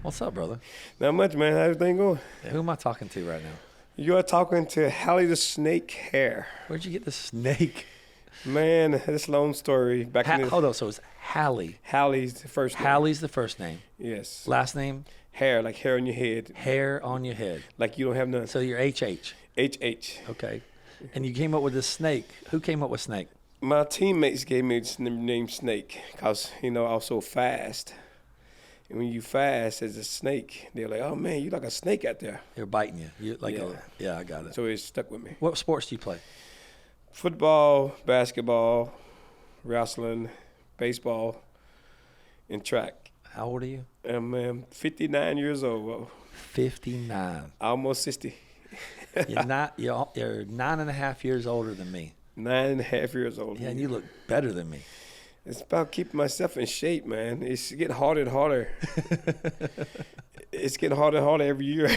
What's up, brother? Not much, man. How's everything going? Yeah, who am I talking to right now? You are talking to Hallie the Snake Hair. Where'd you get the snake? Man, this long story. Hold on, so it's Hallie. Hallie's the first name. Hallie's the first name. Yes. Last name? Hair, like hair on your head. Hair on your head. Like you don't have none. So you're HH. HH. Okay. And you came up with this snake. Who came up with snake? My teammates gave me the name Snake because, I was so fast. And when you fast as a snake, they're like, oh, man, you like a snake out there. They're biting you. You're like, Yeah. yeah, I got it. So it stuck with me. What sports do you play? Football, basketball, wrestling, baseball, and track. How old are you? I'm 59 years old. Whoa. 59. Almost 60. You're 9.5 years older than me. 9.5 years old. Yeah, and you look better than me. It's about keeping myself in shape, man. It's getting harder and harder. It's getting harder and harder every year.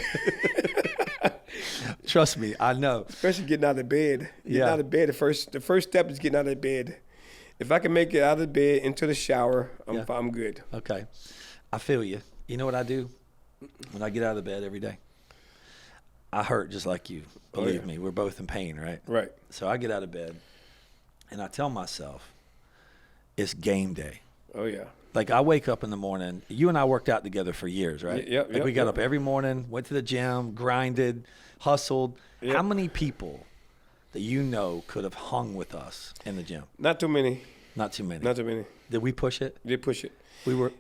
Trust me, I know. Especially getting out of bed. Getting out of bed, the first step is getting out of bed. If I can make it out of bed into the shower, I'm good. Okay. I feel you. You know what I do when I get out of bed every day? I hurt just like you. Believe me, we're both in pain, right? Right. So I get out of bed, and I tell myself, it's game day. Oh, yeah. Like, I wake up in the morning. You and I worked out together for years, right? Yep. We got up every morning, went to the gym, grinded, hustled. Yep. How many people that you know could have hung with us in the gym? Not too many. Not too many. Not too many. Did we push it? They push it.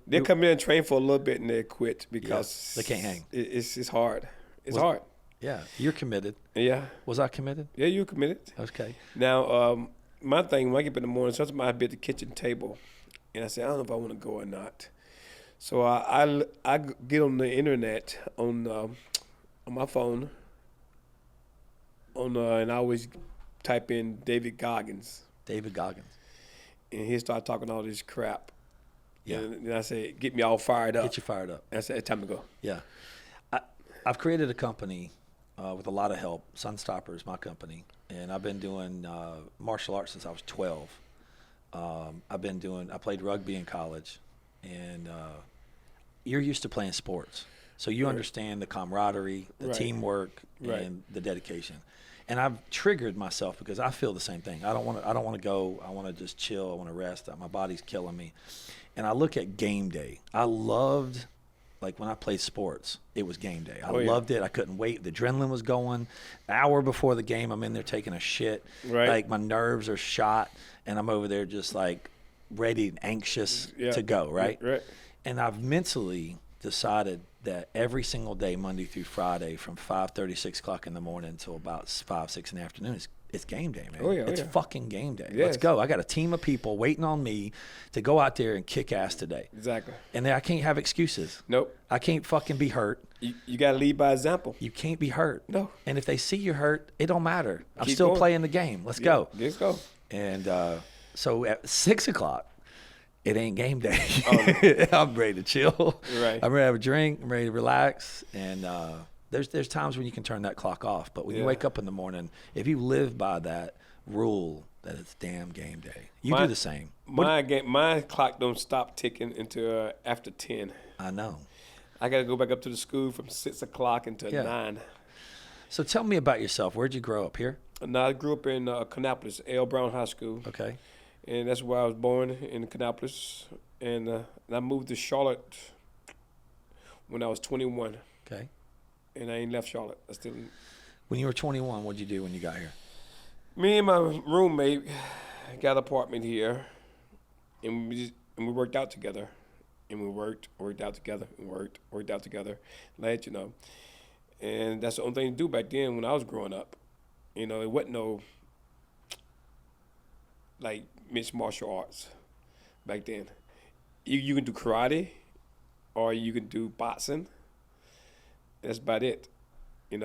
They come in and train for a little bit and they quit because they can't hang. It's hard. It's hard. Yeah. You're committed. Yeah. Was I committed? Yeah, you're committed. Okay. Now, my thing, when I get up in the morning, sometimes I'll be at the kitchen table, and I say, I don't know if I want to go or not. So I get on the internet on my phone, and I always type in David Goggins. David Goggins. And he start talking all this crap. Yeah. And I say, get me all fired up. Get you fired up. And I said, it's time to go. Yeah. I've created a company with a lot of help. Sunstopper is my company. And I've been doing martial arts since I was 12. I played rugby in college. And you're used to playing sports. So you understand the camaraderie, the teamwork, and the dedication. And I've triggered myself because I feel the same thing. I don't want to go. I want to just chill. I want to rest. My body's killing me. And I look at game day. I loved, like when I played sports, it was game day. I loved it. I couldn't wait. The adrenaline was going. An hour before the game, I'm in there taking a shit. Right. Like my nerves are shot, and I'm over there just like ready and anxious to go, right? Right. And I've mentally decided that every single day, Monday through Friday, from 5:30, 6 o'clock in the morning until about 5, 6 in the afternoon, it's game day, man. It's fucking game day. Yes. Let's go. I got a team of people waiting on me to go out there and kick ass today. Exactly. And I can't have excuses. Nope. I can't fucking be hurt. You got to lead by example. You can't be hurt. No. And if they see you hurt, it don't matter. I'm Keep still going. playing the game. Let's go. Let's go. And so at 6 o'clock, it ain't game day. Oh, I'm ready to chill. Right. I'm ready to have a drink. I'm ready to relax. And there's times when you can turn that clock off. But when you wake up in the morning, if you live by that rule, that it's damn game day. You do the same. My clock don't stop ticking until after 10. I know. I got to go back up to the school from 6 o'clock until 9. So tell me about yourself. Where'd you grow up? Here? No, I grew up in Kannapolis, L. Brown High School. Okay. And that's where I was born, in Kannapolis. And I moved to Charlotte when I was 21. Okay. And I ain't left Charlotte. When you were 21, what'd you do when you got here? Me and my roommate got an apartment here, and we worked out together. And we worked out together, and worked out together. Let you know. And that's the only thing to do back then when I was growing up. It wasn't no, like, mixed martial arts back then. You can do karate, or you can do boxing. That's about it, And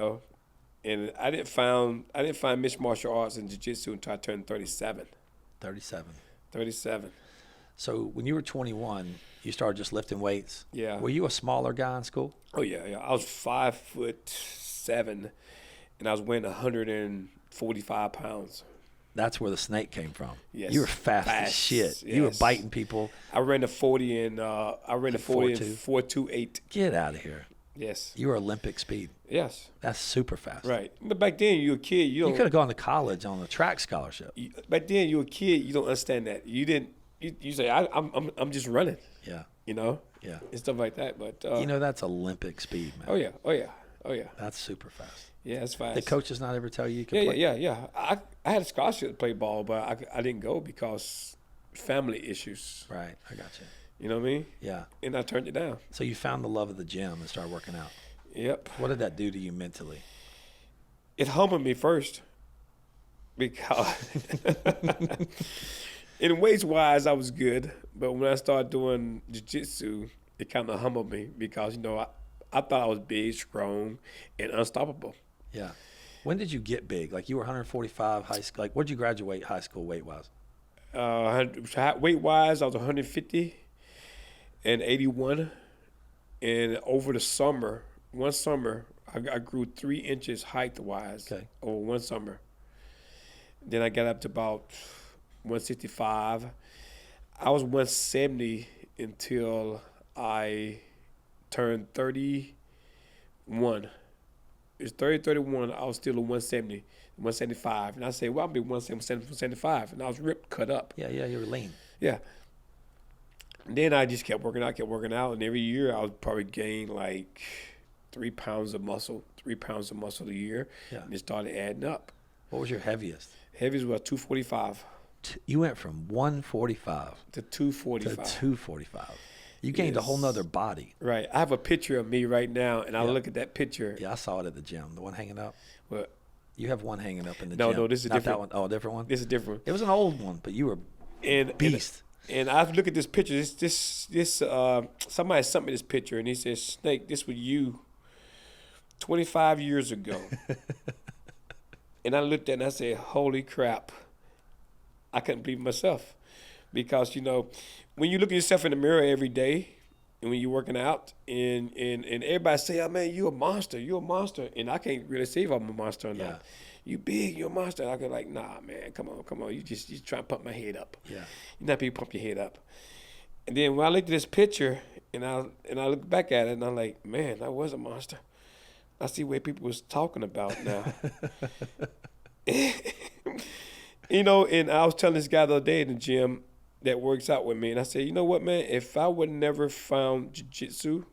I didn't find mixed martial arts and jiu-jitsu until I turned 37. 37. So when you were 21, you started just lifting weights. Yeah. Were you a smaller guy in school? Oh yeah. I was 5'7", and I was weighing 145 pounds. That's where the snake came from. Yes. You were fast as shit. Yes. You were biting people. I ran a 40 and 4.28. Get out of here. Yes. You were Olympic speed. Yes. That's super fast. Right. But back then, you were a kid. You could have gone to college on a track scholarship. Back then, you were a kid. You don't understand that. You didn't. You say, I'm just running. Yeah. You know. Yeah. And stuff like that. But that's Olympic speed, man. Oh yeah. Oh yeah. Oh yeah. That's super fast. Yeah, that's fast. The coaches not ever tell you could play? Yeah. I had a scholarship to play ball, but I didn't go because family issues. Right. I got you. You know what I mean? Yeah. And I turned it down. So you found the love of the gym and started working out. Yep. What did that do to you mentally? It humbled me first because in weights-wise, I was good. But when I started doing jiu-jitsu, it kind of humbled me because, I thought I was big, strong, and unstoppable. Yeah. When did you get big? Like you were 145 high school. Like where'd you graduate high school weight-wise? Weight-wise, I was 150 and 81. And over the summer, one summer, I grew 3 inches height-wise over one summer. Then I got up to about 165. I was 170 until I turned 31. It's 31. I was still a 170, 175. And I said, well, I'll be 175. And I was ripped, cut up. Yeah, you were lean. Yeah. And then I just kept working out. And every year I would probably gain like 3 pounds of muscle a year. Yeah. And it started adding up. What was your heaviest? Heaviest was 245. You went from 145 to 245. To 245. You gained a whole nother body. Right. I have a picture of me right now, and I look at that picture. Yeah, I saw it at the gym. The one hanging up. What? You have one hanging up in the gym. No, this is not different. That one. Oh, a different one? This is a different one. It was an old one, but you were beast. And I look at this picture. Somebody sent me this picture, and he says, Snake, this was you 25 years ago. And I looked at it, and I said, holy crap. I couldn't believe myself. Because, when you look at yourself in the mirror every day, and when you're working out, and everybody say, oh, man, you're a monster. And I can't really say if I'm a monster or not. Yeah. You big, you're a monster. I go like, nah, man, come on. You just trying to pump my head up. Yeah. You're not people pump your head up. And then when I looked at this picture, and I look back at it, and I'm like, man, I was a monster. I see what people was talking about now. And I was telling this guy the other day in the gym that works out with me, and I said, you know what, man, if I would never found jiu-jitsu,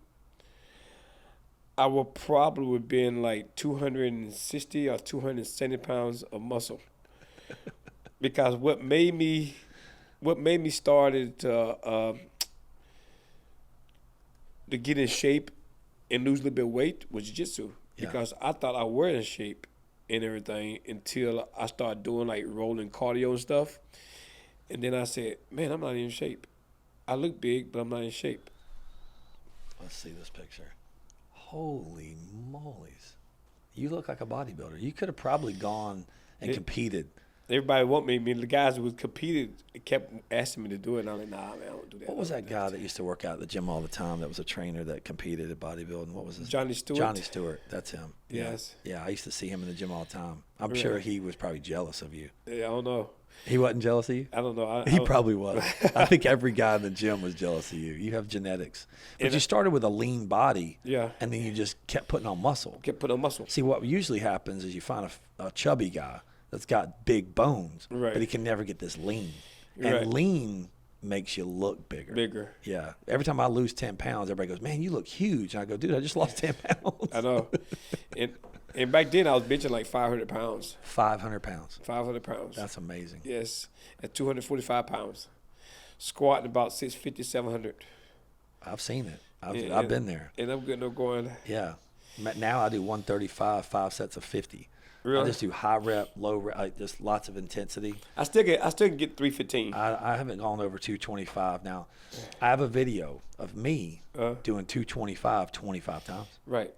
I would probably have been like 260 or 270 pounds of muscle. Because what made me started to get in shape and lose a little bit of weight was jiu-jitsu. Yeah. Because I thought I were in shape and everything until I started doing like rolling cardio and stuff. And then I said, man, I'm not in shape. I look big, but I'm not in shape. Let's see this picture. Holy moly's. You look like a bodybuilder. You could have probably gone and competed. Everybody want me. I mean, the guys who competed kept asking me to do it, and I'm like, nah, man, I don't do that. What was that guy that used to work out at the gym all the time that was a trainer that competed at bodybuilding? What was his Johnny Stewart. Johnny Stewart. That's him. Yes. Yeah, I used to see him in the gym all the time. I'm sure he was probably jealous of you. Yeah, I don't know. He wasn't jealous of you? I don't know. He probably was. I think every guy in the gym was jealous of you. You have genetics. But you started with a lean body. Yeah. And then you just kept putting on muscle. See, what usually happens is you find a chubby guy that's got big bones, right, but he can never get this lean. And right, lean makes you look bigger. Yeah. Every time I lose 10 pounds, everybody goes, man, you look huge. And I go, dude, I just lost 10 pounds. I know. And back then, I was benching like 500 pounds. 500 pounds. 500 pounds. That's amazing. Yes. At 245 pounds. Squatting about 650, 700. I've seen it. I've been there. And I'm getting up going. Yeah. Now I do 135, 5 sets of 50. Really? I just do high rep, low rep, just lots of intensity. I still can get 315. I haven't gone over 225 now. I have a video of me doing 225 25 times. Right.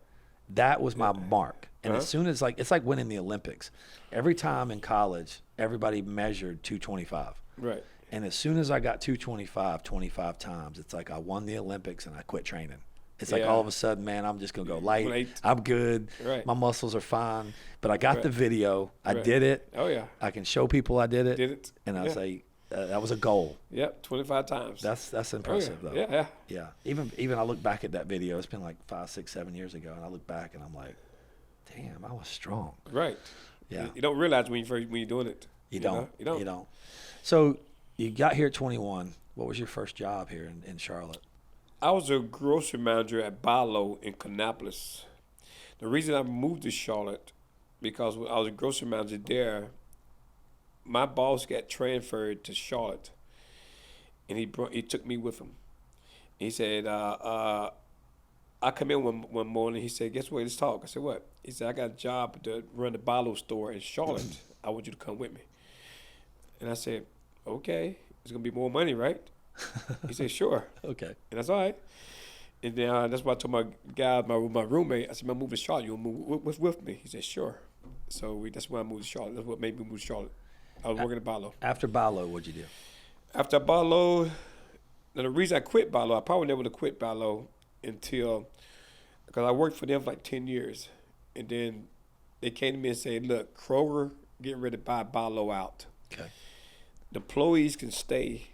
That was my mark. And as soon as it's like winning the Olympics. Every time in college, everybody measured 225. Right. And as soon as I got 225 25 times, it's like I won the Olympics and I quit training. It's like all of a sudden, man, I'm just going to go light. I'm good. Right. My muscles are fine. But I got the video. I did it. Oh, yeah. I can show people I did it. And I'll say that was a goal. Yep, 25 times. That's impressive, though. Yeah. Even I look back at that video. It's been like 5, 6, 7 years ago. And I look back and I'm like, damn, I was strong. Right. Yeah. You don't realize when you're doing it. You don't. So you got here at 21. What was your first job here in Charlotte? I was a grocery manager at Barlow in Kannapolis. The reason I moved to Charlotte, because when I was a grocery manager there, my boss got transferred to Charlotte, and he took me with him. He said, I come in one morning. He said, guess what? Let's talk. I said, what? He said, I got a job to run the Barlow store in Charlotte. I want you to come with me. And I said, okay. It's going to be more money, right? He said, sure. Okay. And that's all right. And then that's why I told my guy, my roommate, I said, I'm moving to Charlotte. You want to move with me? He said, sure. So that's why I moved to Charlotte. That's what made me move to Charlotte. I was working at Barlow. After Barlow, what'd you do? After Barlow, the reason I quit Barlow, I probably never would have quit Barlow until, because I worked for them for like 10 years. And then they came to me and said, look, Kroger getting ready to buy Barlow out. Okay. The employees can stay,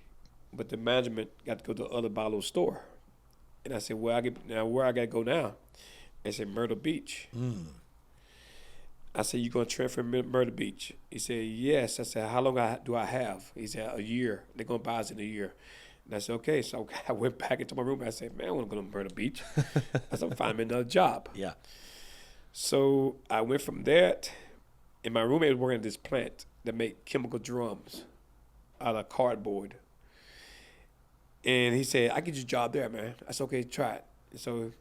but the management got to go to the other Barlow store. And I said, where I got to go now? They said, Myrtle Beach. I said, you going to transfer Myrtle Beach? He said, yes. I said, how long do I have? He said, a year. They're going to buy us in a year. And I said, okay. So I went back into my room. I said, man, I want to go to Myrtle Beach. I said, I'm finding me another job. Yeah. So I went from that, and my roommate was working at this plant that make chemical drums out of cardboard. And he said, I get you a job there, man. I said, okay, try it. And so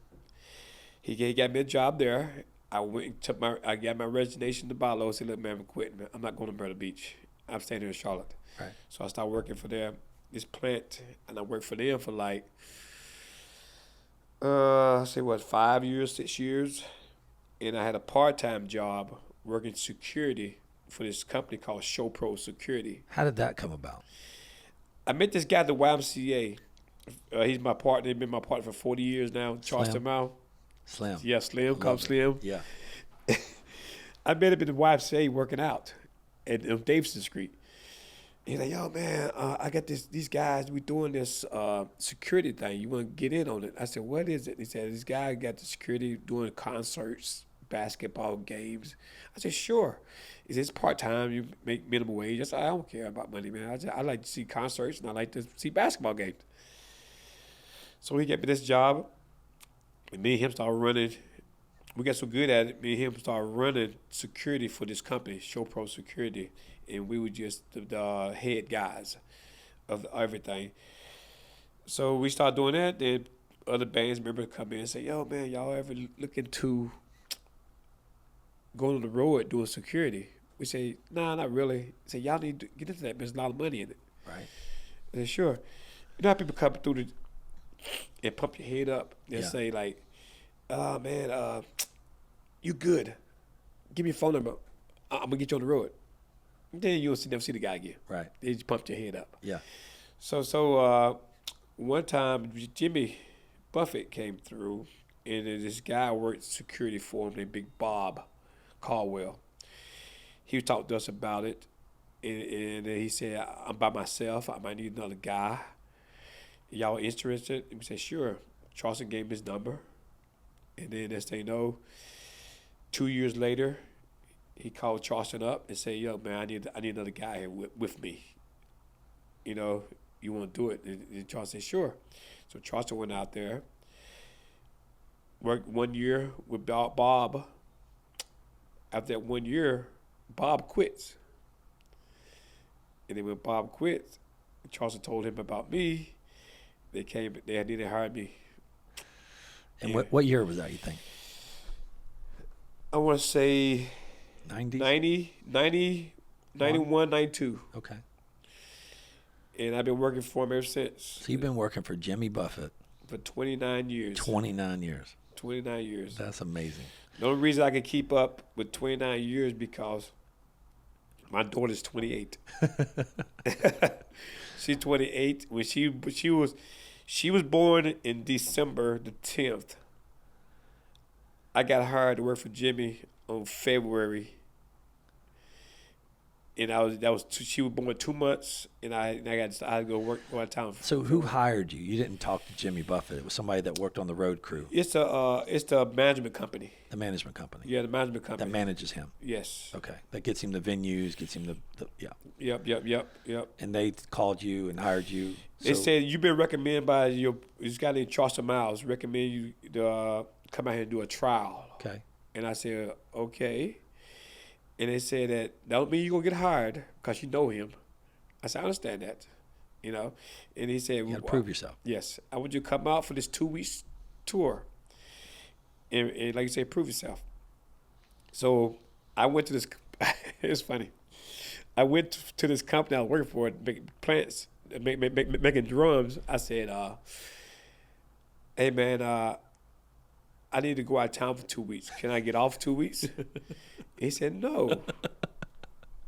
he got me a job there. I got my resignation to Barlow. I said, look, man, I'm quitting, man. I'm not going to Myrtle Beach. I'm staying here in Charlotte. Right. So I started working for them, this plant, and I worked for them for like, 5 years, 6 years. And I had a part-time job working security for this company called ShowPro Security. How did that come about? I met this guy at the YMCA. He's my partner. He's been my partner for 40 years now. Charleston Mount. Slim. Yeah, Slim. Call him Slim. Yeah. I met him at the YMCA working out at Davidson Street. He's like, yo, man, I got these guys. We doing this security thing. You want to get in on it? I said, what is it? He said, this guy got the security doing concerts, basketball games. I said, sure. He said, it's part-time. You make minimum wage. I said, I don't care about money, man. I like to see concerts, and I like to see basketball games. So he gave me this job, and me and him started running. We got so good at it, me and him started running security for this company, ShowPro Security, and we were just the head guys of everything. So we started doing that. Then other bands members come in and say, yo, man, y'all ever look into going on the road doing security? We say, nah, not really. Say, y'all need to get into that. There's a lot of money in it. Right. I said, sure. You know how people come through and pump your head up and say, like, man, you good. Give me your phone number. I'm going to get you on the road. Then you'll never see the guy again. Right. They just pumped your head up. Yeah. So one time, Jimmy Buffett came through, and this guy worked security for him named Big Bob Caldwell. He talked to us about it, and he said, I'm by myself. I might need another guy. Y'all interested? And we said, sure. Charleston gave him his number. And then as they know, 2 years later, he called Charleston up and said, yo, man, I need another guy here with me. You know, you want to do it? And Charleston said, sure. So Charleston went out there, worked 1 year with Bob. After that 1 year, Bob quits. And then when Bob quit, Charleston told him about me. They hired me. And what year was that, you think? I want to say 90? 91, 92. Okay. And I've been working for him ever since. So you've been working for Jimmy Buffett. For 29 years. 29 years. 29 years. That's amazing. The only reason I can keep up with 29 years because my daughter's 28. She's 28. When she She was born in December the 10th. I got hired to work for Jimmy on February, and she was born 2 months, and I had to go out of town. So who hired you? You didn't talk to Jimmy Buffett. It was somebody that worked on the road crew. It's the management company. The management company. Yeah, the management company That manages him. Yes. Okay. That gets him the venues, gets him the yeah. Yep. And they called you and hired you. They said you've been recommended by your guy named Charles Miles. Recommend you to come out here and do a trial. Okay. And I said okay. And they said that don't mean you're gonna get hired because you know him. I said I understand that, And he said you got to prove yourself. Yes, I want you to come out for this 2 weeks tour. And like you say, prove yourself. So I went to this. It's funny. I went to this company I was working for, making plants, making drums. I said, "Hey man, I need to go out of town for 2 weeks. Can I get off 2 weeks?" He said, "No."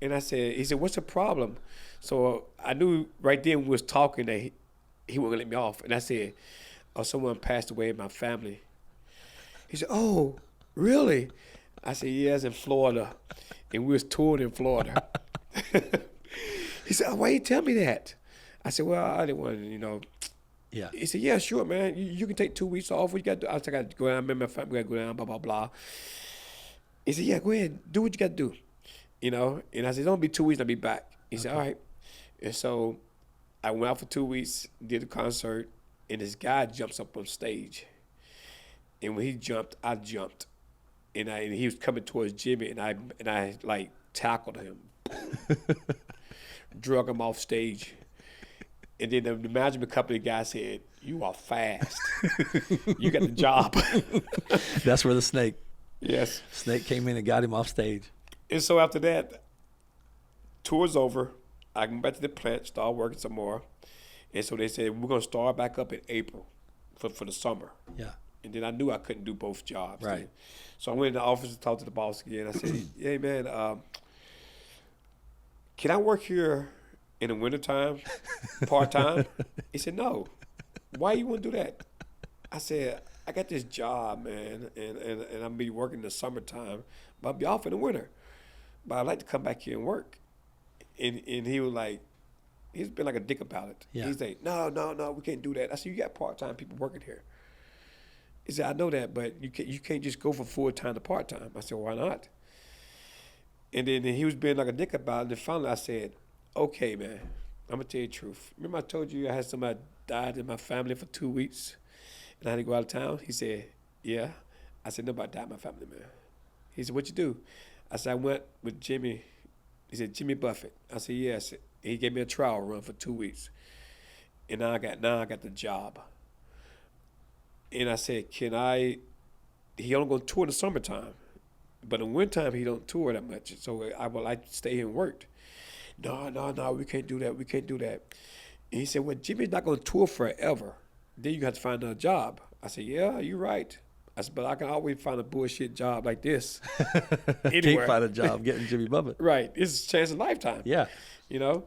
And he said, "What's the problem?" So I knew right then we was talking that he wasn't gonna let me off. And I said, "Oh, someone passed away in my family." He said, "Oh, really?" I said, "Yes, in Florida." And we was touring in Florida. He said, "Oh, why you tell me that?" I said, "Well, I didn't want to, Yeah. He said, "Yeah, sure, man. You can take 2 weeks off. What you got to do?" I said, "I got to go down. Remember, my family got to go down, blah, blah, blah." He said, "Yeah, go ahead. Do what you got to do." And I said, "Don't be 2 weeks, I'll be back." He said, "All right." And so I went out for 2 weeks, did a concert, and this guy jumps up on stage. And when he jumped, I jumped. And he was coming towards Jimmy, and I like tackled him, drug him off stage. And then the management company guy said, "You are fast. You got the job." That's where the snake. Yes. Snake came in and got him off stage. And so after that, tour's over. I went back to the plant, started working some more. And so they said, "We're going to start back up in April for the summer." Yeah. And then I knew I couldn't do both jobs. Right. So I went in the office to talk to the boss again. I said, "Hey, man, can I work here in the wintertime, part-time?" He said, "No." "Why you want to do that?" I said, "I got this job, man, and I'll be working in the summertime, but I'll be off in the winter. But I'd like to come back here and work." And he was like, he's been like a dick about it. Yeah. He's like, no, we can't do that. I said, "You got part-time people working here." He said, "I know that, but you can't just go from full-time to part-time." I said, "Why not?" And then he was being like a dick about it. And finally I said, "Okay, man, I'm going to tell you the truth. Remember I told you I had somebody died in my family for 2 weeks and I had to go out of town?" He said, "Yeah." I said, "Nobody died in my family, man." He said, "What you do?" I said, "I went with Jimmy." He said, "Jimmy Buffett." I said, "Yes." He gave me a trial run for 2 weeks. And now I got the job. And I said, he only going to tour in the summertime. But in wintertime, he don't tour that much. So I would like to stay here and work. No, we can't do that. We can't do that. And he said, "Well, Jimmy's not going to tour forever. Then you have to find another job." I said, "Yeah, you're right." I said, "But I can always find a bullshit job like this Can't anywhere." find a job getting Jimmy Buffett. Right. It's a chance of a lifetime. Yeah. And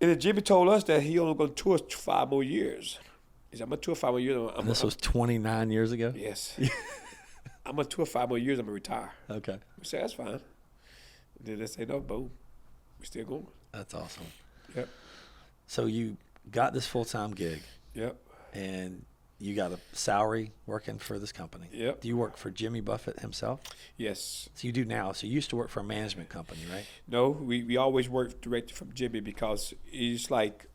then Jimmy told us that he only going to tour 5 more years. He said, "I'm going to tour 5 more years." And this was 29 years ago? Yes. "I'm going to tour 5 more years. I'm going to retire." Okay. We said, "That's fine." Then they say, "No, boom. We're still going." That's awesome. Yep. So you got this full-time gig. Yep. And you got a salary working for this company. Yep. Do you work for Jimmy Buffett himself? Yes. So you do now. So you used to work for a management company, right? No, we always work directly from Jimmy because it's like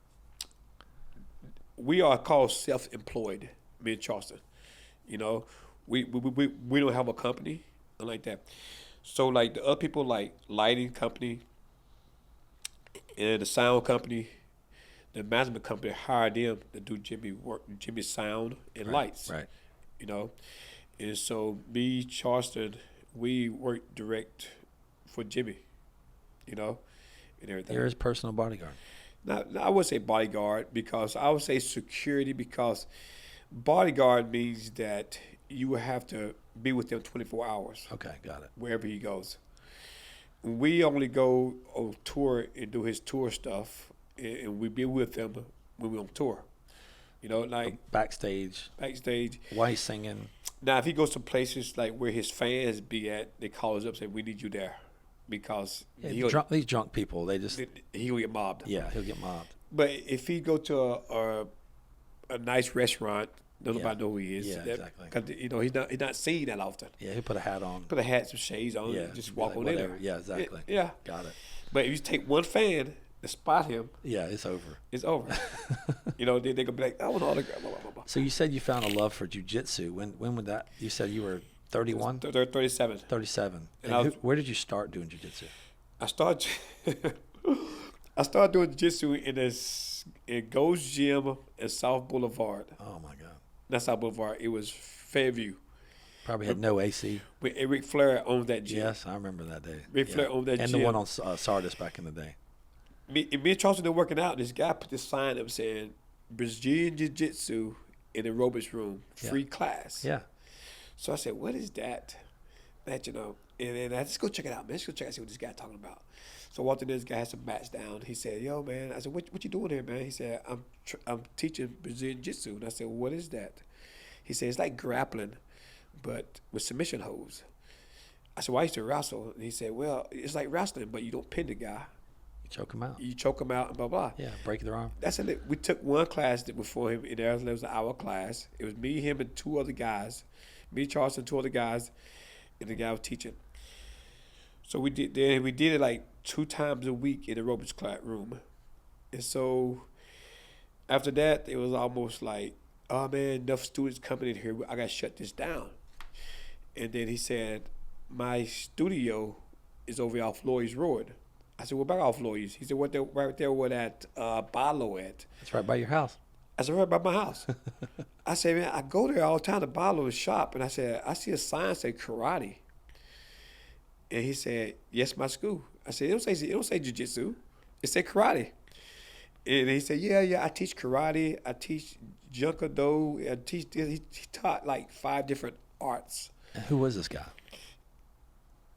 we are called self-employed, me and Charleston. We don't have a company like that. So like the other people like lighting company and the sound company, the management company hired them to do Jimmy sound and lights. Right. And so me, Charleston, we work direct for Jimmy, and everything. You're his personal bodyguard. Now, I would say bodyguard because I would say security because bodyguard means that you will have to be with him 24 hours. Okay, got it. Wherever he goes. We only go on tour and do his tour stuff, and we be with him when we're on tour. like backstage. backstage. Why he's singing? Now, if he goes to places like where his fans be at, they call us up and say, "We need you there," because These drunk people, he'll get mobbed. Yeah, he'll get mobbed. But if he go to a nice restaurant, nobody know who he is. Yeah, exactly. Because he's not seen that often. Yeah, he'll put a hat on. Put a hat, some shades on, and just walk on in there. Yeah, exactly. Yeah, got it. But if you take one fan to spot him, yeah, it's over. It's over. Then they're gonna be like, "I want an autograph." Blah, blah, blah, blah. So you said you found a love for jiu-jitsu. When would that? You said you were 31? 37. 37. And where did you start doing jiu-jitsu? I started doing jiu-jitsu in Gold's Gym in South Boulevard. Oh my God. Not South Boulevard. It was Fairview. Probably had no AC. Ric Flair owned that gym. Yes, I remember that day. Ric Flair owned that gym. And the one on Sardis back in the day. Me and Charleston were working out. This guy put this sign up saying, "Brazilian Jiu-Jitsu in the aerobics room, free class." Yeah. So I said, "What is that?" And then I just go check it out, man. Let's go check out, see what this guy talking about. So I walked in, this guy had some mats down. He said, "Yo, man." I said, "What you doing here, man?" He said, I'm teaching Brazilian Jiu-Jitsu." And I said, "What is that?" He said, "It's like grappling, but with submission holds." I said, "Well, I used to wrestle." And he said, "Well, it's like wrestling, but you don't pin the guy. Choke him out. You choke him out and blah, blah." Yeah, break their arm. That's it. We took one class before him. There was an hour class. It was me, him, and two other guys. Me, Charles, and two other guys, and the guy was teaching. So we did it like 2 times a week in the aerobics class room. And so after that, it was almost like, "Oh, man, enough students coming in here. I got to shut this down." And then he said, "My studio is over off Lloyd's Road." I said, "Well, back off Lloyd's." He said, "What? Right there where that Barlow at?" It's right by your house. I said, "Right by my house." I said, "Man, I go there all the time to Barlow's shop." And I said, "I see a sign say karate." And he said, "Yes, my school." I said, it don't say jiu-jitsu. It said karate." And he said, yeah, I teach karate. I teach Junko-Do. He taught like 5 different arts. And who was this guy?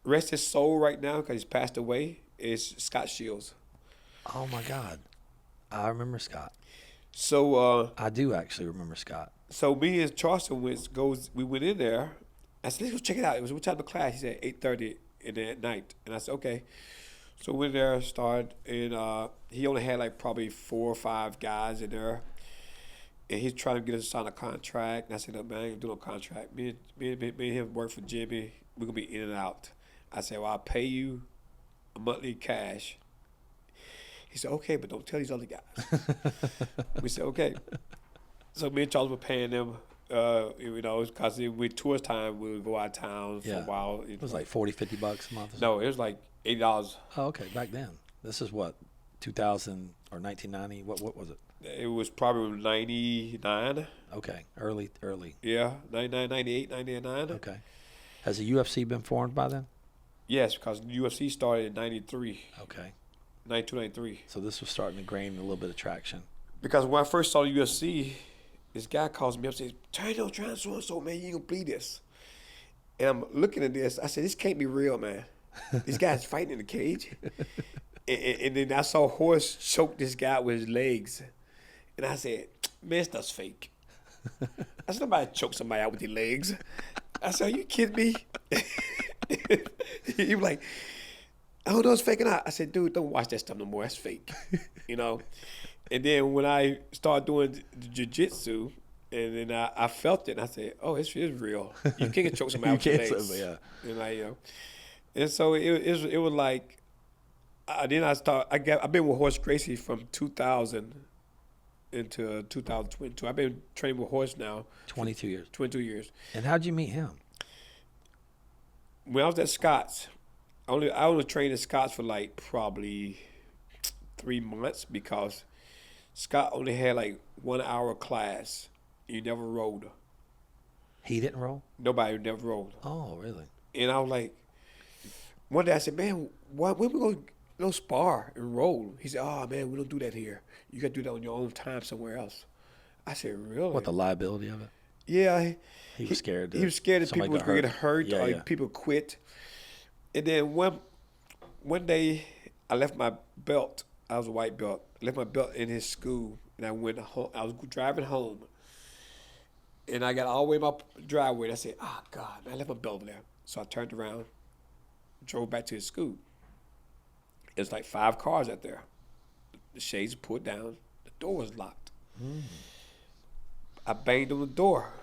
Rest his soul right now because he's passed away is Scott Shields. Oh my God. I remember Scott. So I do actually remember Scott. So me and Charleston we went in there. I said, "Let's go check it out." It was what time of class? He said 8:30 at night. And I said, "Okay." So we went there, started, and he only had like probably 4 or 5 guys in there. And he's trying to get us to sign a contract. And I said, "No, man, I ain't gonna do no contract. Me and him work for Jimmy. We're gonna be in and out." I said, "Well, I'll pay you a monthly cash." He said, "Okay, but don't tell these other guys." We said, "Okay." So me and Charles were paying them, because with tourist time, we would go out of town for a while. It was like $40, $50 a month? No, it was like $80. Oh, okay, back then. This is what, 2000 or 1990? What was it? It was probably 99. Okay, early. Yeah, 99, 98, 99. Okay. Has the UFC been formed by then? Yes, because the UFC started in 93. Okay. 92, 93. So this was starting to gain a little bit of traction. Because when I first saw the UFC, this guy calls me up and says, "Turn on trying so, man, you ain't gonna believe this." And I'm looking at this. I said, "This can't be real, man. This guy's fighting in the cage." and then I saw Horse choke this guy with his legs. And I said, "Man, that's fake." I said, "Nobody choke somebody out with their legs." I said, "Are you kidding me?" He was like, "Oh, no, it's faking out." I said, "Dude, don't watch that stuff no more. That's fake." And then when I started doing jiu-jitsu, and then I felt it, and I said, "Oh, it's real. You can't choke somebody out with your legs." Yeah. And so it was like, then I've been with Horse Gracie from 2000 into 2022. I've been training with Horse now. 22 years. 22 years. And how'd you meet him? When I was at Scott's, I only trained at Scott's for like probably 3 months because Scott only had like 1 hour class. You never rode. He didn't roll? Nobody never rode. Oh, really? And I was like, one day I said, "Man, when we going to spar and roll?" He said, "Oh, man, we don't do that here. You got to do that on your own time somewhere else." I said, "Really?" What, the liability of it? Yeah. He was scared. He was scared that people was going to get hurt or people quit. And then one day I left my belt. I was a white belt. left my belt in his school, and I went home. I was driving home, and I got all the way in my driveway. And I said, "Oh God, man, I left my belt over there." So I turned around, drove back to his school. It was like 5 cars out there. The shades were pulled down. The door was locked. I banged on the door.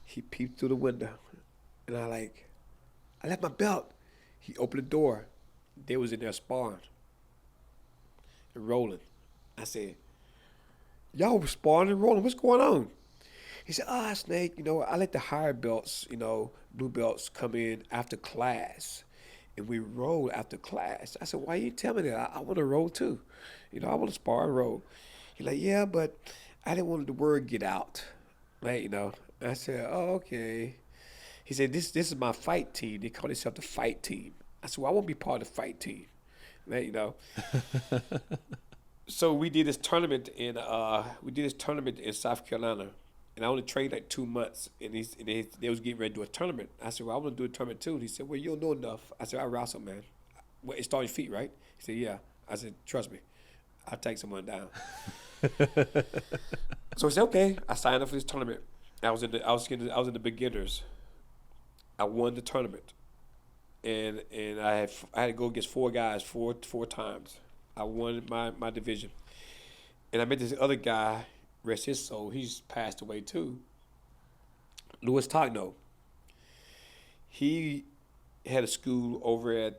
He peeped through the window, and I left my belt. He opened the door. They was in there sparring and rolling. I said, "Y'all were sparring and rolling. What's going on?" He said, Snake, I let the higher belts, blue belts come in after class. And we roll after class. I said, "Why you tell me that? I want to roll too. I want to spar and roll." He's like, "Yeah, but I didn't want the word get out." Right, I said, "Oh, okay." He said, this is my fight team. They call themselves the fight team. I said, "Well, I won't be part of the fight team." Right, So we did this tournament in South Carolina. And I only trained like 2 months, and they was getting ready to do a tournament. I said, "Well, I want to do a tournament too." And he said, "Well, you don't know enough." I said, "I wrestle, man." "Well, it's on your feet, right?" He said, "Yeah." I said, "Trust me, I'll take someone down." So he said, "Okay." I signed up for this tournament. I was in the beginners. I won the tournament, and I had to go against 4 guys four times. I won my division, and I met this other guy. Rest his soul, he's passed away too. Louis Togno. He had a school over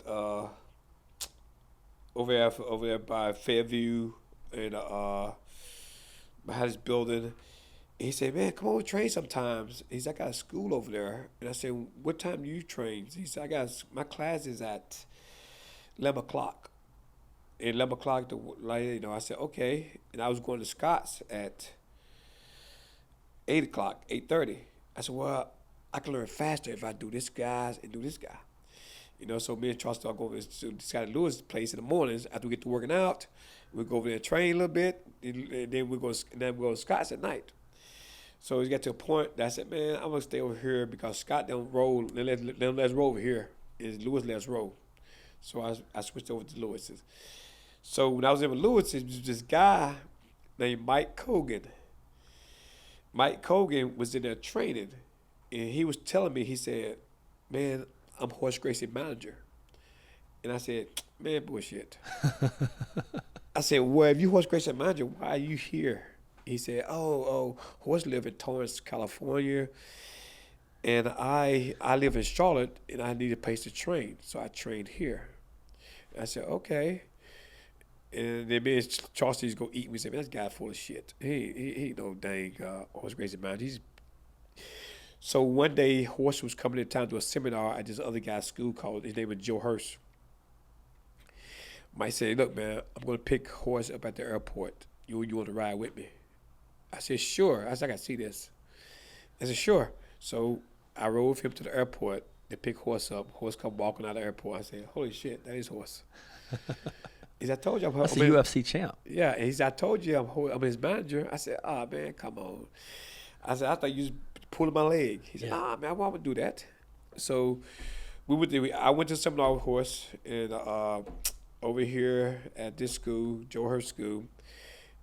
there by Fairview and behind his building. And he said, "Man, come on, train sometimes." He said, "I got a school over there." And I said, "What time do you train?" He said, my class is at 11 o'clock. At 11 o'clock, I said, "Okay." And I was going to Scott's at 8 o'clock, 8:30. I said, "Well, I can learn faster if I do this guy and do this guy." So me and Charles start going to Scotty Lewis' place in the mornings after we get to working out. We go over there and train a little bit, and then we go to Scott's at night. So we got to a point that I said, "Man, I'm gonna stay over here because Scott don't roll. Let's roll over here. Is Lewis let's roll." So I switched over to Lewis's. So when I was in with Lewis, it was this guy named Mike Cogan. Mike Cogan was in there training, and he was telling me, he said, "Man, I'm horse racing manager." And I said, "Man, bullshit." I said, "Well, if you horse racing manager, why are you here?" He said, "Oh, horse live in Torrance, California, and I live in Charlotte, and I need a place to train, so I trained here." I said, "Okay." And then me and Charles go eat. We said, "Man, this guy full of shit. He no dang horse racing manager." So one day, Horse was coming in town to a seminar at this other guy's school called, his name was Joe Hurst. Mike said, "Look, man, I'm going to pick Horse up at the airport. You want to ride with me?" I said, "Sure." I said, "I got to see this." I said, "Sure." So I rode with him to the airport. They pick Horse up. Horse come walking out of the airport. I said, "Holy shit, that is Horse." He said, "I told you I'm That's a UFC champ. Yeah, and he said, "I told you I'm his manager." I said, "Oh, man, come on." I said, "I thought you was pulling my leg." He said, "Nah, man, why would I do that?" So I went to seminar with Horse, and over here at this school, Joe Hurst School,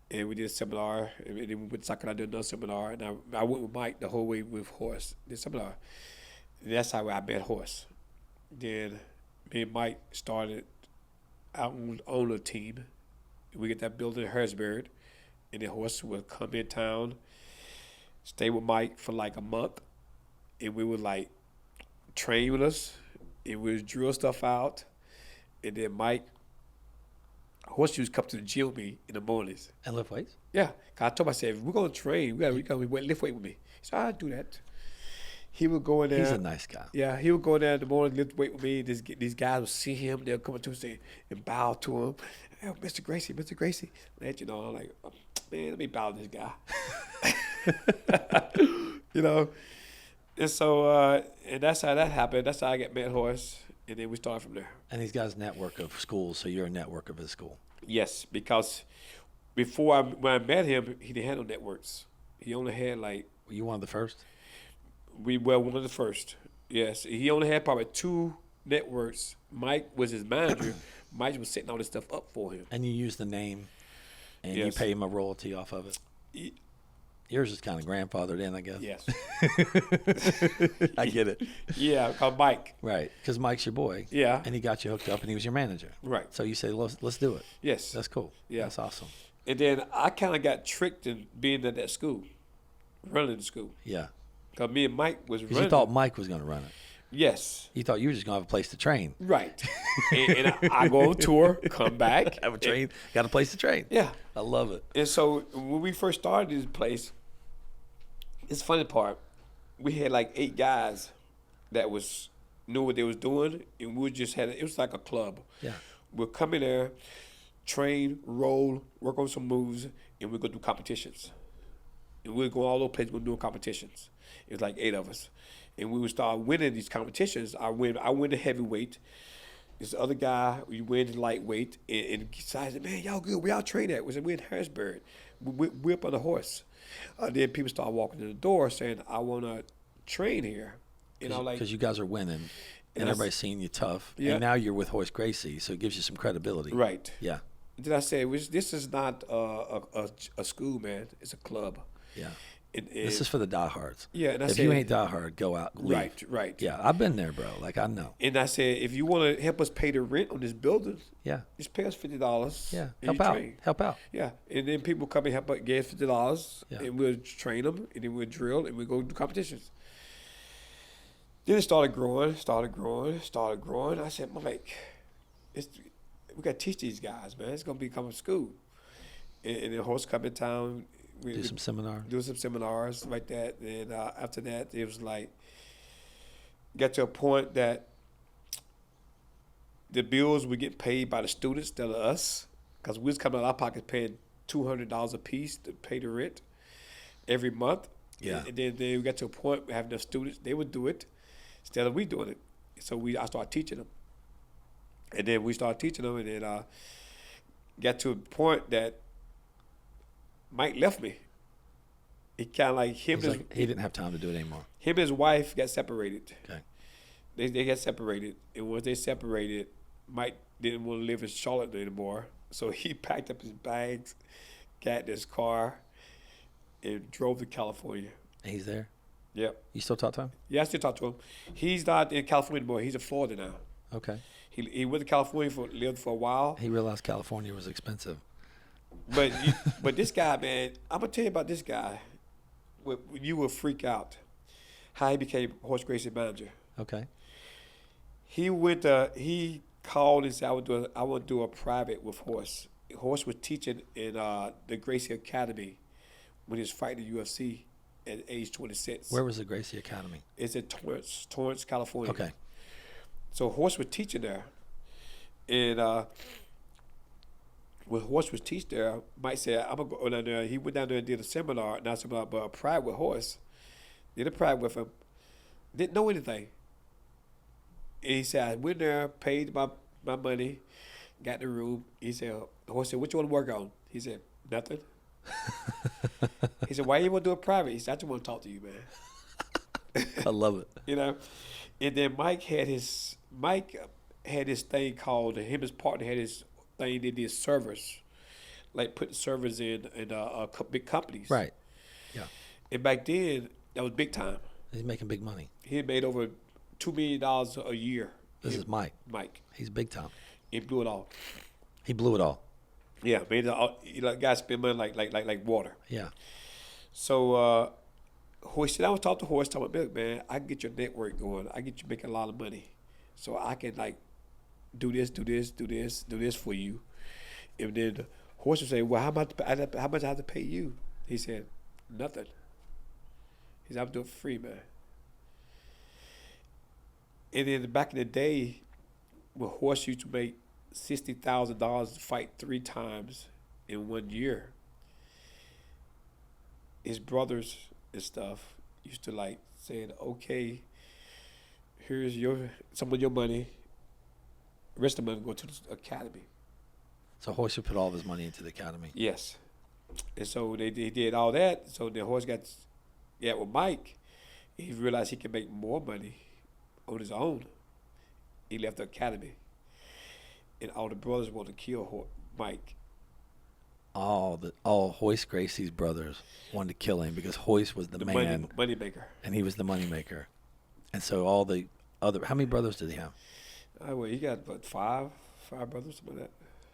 and we did a seminar, and then we went to Sacramento, did another seminar, and I went with Mike the whole way with Horse, did seminar. And that's how I met Horse. Then me and Mike started out on a team. We get that building in Harrisburg, and then Horse would come in town, stay with Mike for like a month, and we would like train with us, and we would drill stuff out, and then Horse used to come to the gym with me in the mornings. And lift weights? Yeah, 'cause I told myself, if we're gonna train, we gotta lift weight with me. So I'd do that. He would go in there. He's a nice guy. Yeah, he would go in there in the morning, lift weight with me. These guys would see him. They'll come up to him and bow to him. "Hey, Mr. Gracie, Mr. Gracie." I'm like, "Man, let me bow to this guy." And so, and that's how that happened. That's how I met Horse, and then we started from there. And he's got his network of schools, so you're a network of his school. Yes, because when I met him, he didn't have no networks. He only had like. Were you one of the first? We were one of the first. Yes, he only had probably 2 networks. Mike was his manager. Mike was setting all this stuff up for him. And you used the name And you pay him a royalty off of it? Yours is kind of grandfathered in, I guess. Yes. I get it. Yeah, called Mike. Right, because Mike's your boy. Yeah. And he got you hooked up, and he was your manager. Right. So you say, let's do it. Yes. That's cool. Yeah. That's awesome. And then I kind of got tricked in being at that school, running the school. Yeah. Because me and Mike was running. Because you thought Mike was going to run it. Yes. You thought you were just going to have a place to train. Right. and I go on tour, come back. Have a train. Got a place to train. Yeah. I love it. And so when we first started this place, it's the funny part. We had like 8 guys that knew what they was doing, and we just it was like a club. Yeah. We'll come in there, train, roll, work on some moves, and we'll go do competitions. And we'll go all over places, we'll do competitions. It was like 8 of us. And we would start winning these competitions. I win the heavyweight. This other guy, we win the lightweight. And I said, man, y'all good. Where y'all train at? We said, we're in Harrisburg. We're up on the horse. Then people start walking in the door saying, I want to train here. Because you guys are winning, and everybody's seeing you tough. Yeah. And now you're with Horace Gracie, so it gives you some credibility. Right. Yeah. Then I said, this is not a school, man. It's a club. Yeah. And this is for the diehards. Yeah. And if you ain't diehard, go out. Leave. Right. Yeah, I've been there, bro. Like, I know. And I said, if you want to help us pay the rent on this building, yeah, just pay us $50. Yeah, help out. Yeah, and then people come and help us, give us $50, Yeah. and we'll train them, and then we'll drill, and we'll go do competitions. Then it started growing. I said, Mike, we got to teach these guys, man. It's going to become a school. And then Horse come in town. Do some seminars. Do some seminars like that. And after that, it was like, got to a point that the bills were getting paid by the students instead of us, because we was coming out of our pocket paying $200 a piece to pay the rent every month. Yeah. And then we got to a point where having the students, they would do it instead of we doing it. So I started teaching them. And then we started teaching them, and then got to a point that Mike left me. He kind of like he didn't have time to do it anymore. Him and his wife got separated. Okay. They got separated, and once they separated, Mike didn't want to live in Charlotte anymore. So he packed up his bags, got in his car, and drove to California. And he's there? Yep. You still talk to him? Yeah, I still talk to him. He's not in California anymore. He's in Florida now. Okay. He went to California lived for a while. He realized California was expensive. But this guy, man, I'm gonna tell you about this guy. You will freak out how he became Horse Gracie manager. Okay. He called and said, I want to do a private with Horse. Horse was teaching in the Gracie Academy when he was fighting the UFC at age 26. Where was the Gracie Academy? It's in Torrance, California. Okay. So Horse was teaching there. And when Horse was teaching there, Mike said, I'm going to go down there. He went down there and did a seminar, not a seminar, but a private with Horse. Did a private with him. Didn't know anything. And he said, I went there, paid my money, got in the room. He said, Horse said, what you want to work on? He said, nothing. He said, why you want to do it private? He said, I just want to talk to you, man. I love it. You know? And then Mike had his thing called, him and his partner had his thing, they did servers, like putting servers in big companies. Right. Yeah. And back then, that was big time. He's making big money. He had made over $2 million a year. This is Mike. Mike. He's big time. He blew it all. He blew it all. Yeah, made it all. Guys spend money like water. Yeah. So, Horse said, I was talking to Horse, talking about, man, I can get your network going. I get you making a lot of money. So I can do this for you. And then Horse would say, well, how much I have to pay you? He said, nothing. He said, I'm doing it for free, man. And then back in the day, when Horse used to make $60,000 to fight 3 times in 1 year, his brothers and stuff used to saying, okay, here's some of your money. The rest of the money go to the academy. So Horse would put all of his money into the academy. Yes. And so they did all that. So the Horse got with Mike. He realized he could make more money on his own. He left the academy. And all the brothers wanted to kill Mike. all Hoist Gracie's brothers wanted to kill him because Hoist was the man, money maker, and he was the money maker. And so all the other, how many brothers did he have? Well, he got what, five brothers, something like that.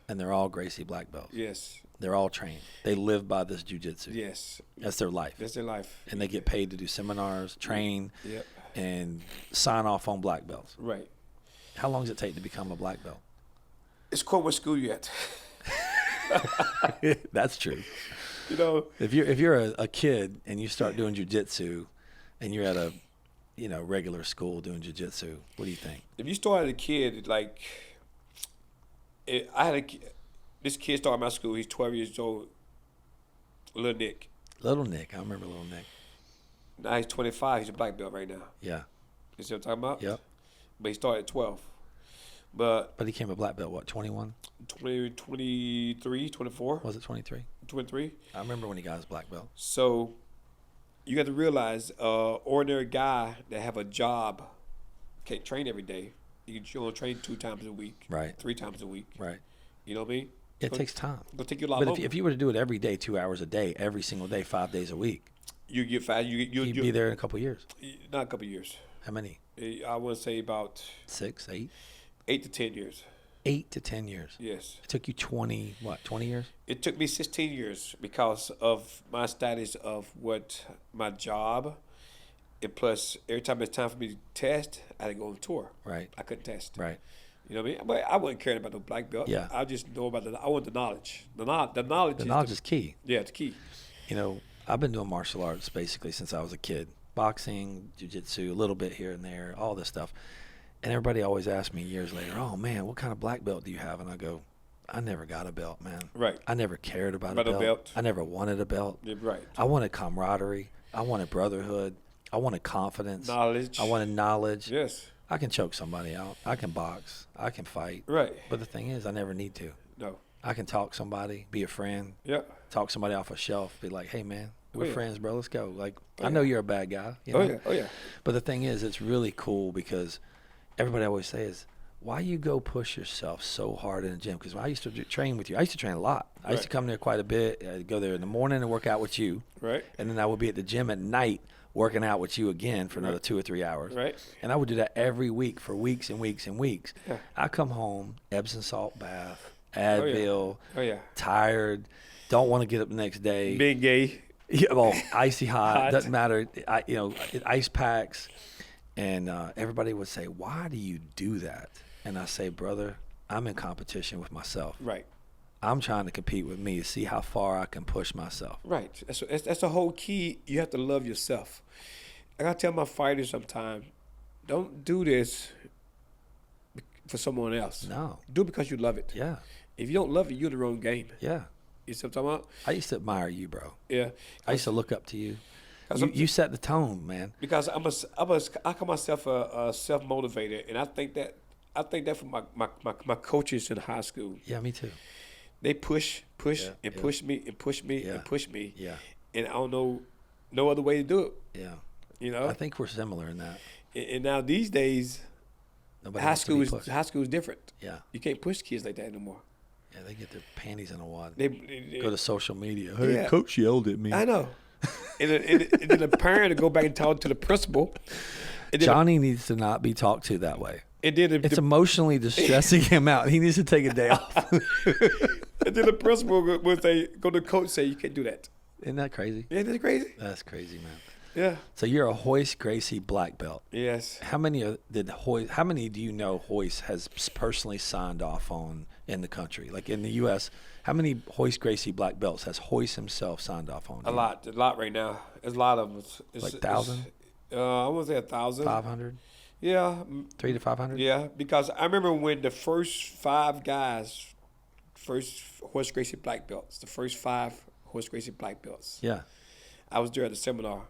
And they're all Gracie black belts. Yes. They're all trained. They live by this jiu-jitsu. Yes. That's their life. That's their life. And they get paid to do seminars, train, and sign off on black belts. Right. How long does it take to become a black belt? It's called what school you at. That's true. You know, if you're a kid and you start doing jiu-jitsu and you're at a regular school doing jiu-jitsu, what do you think? If you start as a kid, like this kid started my school. He's 12 years old. Little Nick. Little Nick. I remember Little Nick. Now he's 25. He's a black belt right now. Yeah. You see what I'm talking about? Yep. But he started at 12. But he became a black belt, what, 21? 23, 24. Was it 23? 23. I remember when he got his black belt. So you got to realize ordinary guy that have a job can't train every day. You can only train 2 times a week. Right. 3 times a week. Right. You know what I mean? It takes time. It'll take you a lot But longer. if you were to do it every day, 2 hours a day, every single day, 5 days a week, you get fast. You'd be there in a couple of years. Not a couple of years. How many? I would say about 6, 8? 8 to 10 years. 8 to 10 years. Yes. It took you 20 years? It took me 16 years because of my status of what my job, and plus every time it's time for me to test, I had to go on tour. Right. I couldn't test. Right. You know what I mean? But I wasn't caring about no black belt. Yeah. I just know about I want the knowledge. The knowledge. The knowledge is key. Yeah, it's key. I've been doing martial arts basically since I was a kid. Boxing, jiu-jitsu, a little bit here and there, all this stuff. And everybody always asks me years later, oh, man, what kind of black belt do you have? And I go, I never got a belt, man. Right. I never cared about a belt. I never wanted a belt. Yeah, right. I wanted camaraderie. I wanted brotherhood. I wanted confidence. Knowledge. I wanted knowledge. Yes. I can choke somebody out. I can box. I can fight. Right. But the thing is, I never need to. No. I can talk somebody, be a friend. Yeah. Talk somebody off a shelf, be like, hey, man, we're friends, bro. Let's go. Like, I know you're a bad guy. You know? Oh, yeah. But the thing is, it's really cool because everybody always says, why you go push yourself so hard in the gym? Because when I used to train with you, I used to train a lot. I used to come there quite a bit. I'd go there in the morning and work out with you. Right. And then I would be at the gym at night working out with you again for another 2 or 3 hours. Right. And I would do that every week for weeks and weeks and weeks. Yeah. I come home, Epsom salt bath, Advil, tired, don't want to get up the next day. Being gay. Yeah, well, icy hot, doesn't matter. Ice packs. And everybody would say, why do you do that? And I say, brother, I'm in competition with myself. Right. I'm trying to compete with me to see how far I can push myself. Right. That's the whole key. You have to love yourself. I got to tell my fighters sometimes, don't do this for someone else. No. Do it because you love it. Yeah. If you don't love it, you're in the wrong game. Yeah. You see what I'm talking about? I used to admire you, bro. Yeah. I used to look up to you. You set the tone, man. Because I call myself a self-motivator, and I think that from my coaches in high school. Yeah, me too. They push me and push me and push me. Yeah. And I don't know no other way to do it. Yeah. You know? I think we're similar in that. And now these days, high school is different. Yeah. You can't push kids like that anymore. Yeah, they get their panties in a wad. They go to social media. Hey, coach yelled at me. I know. and then the parent to go back and talk to the principal. Johnny needs to not be talked to that way. It's emotionally distressing him out. He needs to take a day off. And then the principal would say, go to the coach and say, you can't do that. Isn't that crazy? Isn't that crazy? That's crazy, man. Yeah. So you're a Hoist Gracie black belt. Yes. How many do you know Hoist has personally signed off on in the country? Like in the U.S., how many Hoist Gracie black belts has Hoist himself signed off on? A lot right now. There's a lot of them. It's like 1,000? I want to say 1,000. 500? Yeah. 300 to 500? Yeah, because I remember when the first 5 guys, first Hoist Gracie black belts, the first 5 Hoist Gracie black belts. Yeah. I was there at the seminar.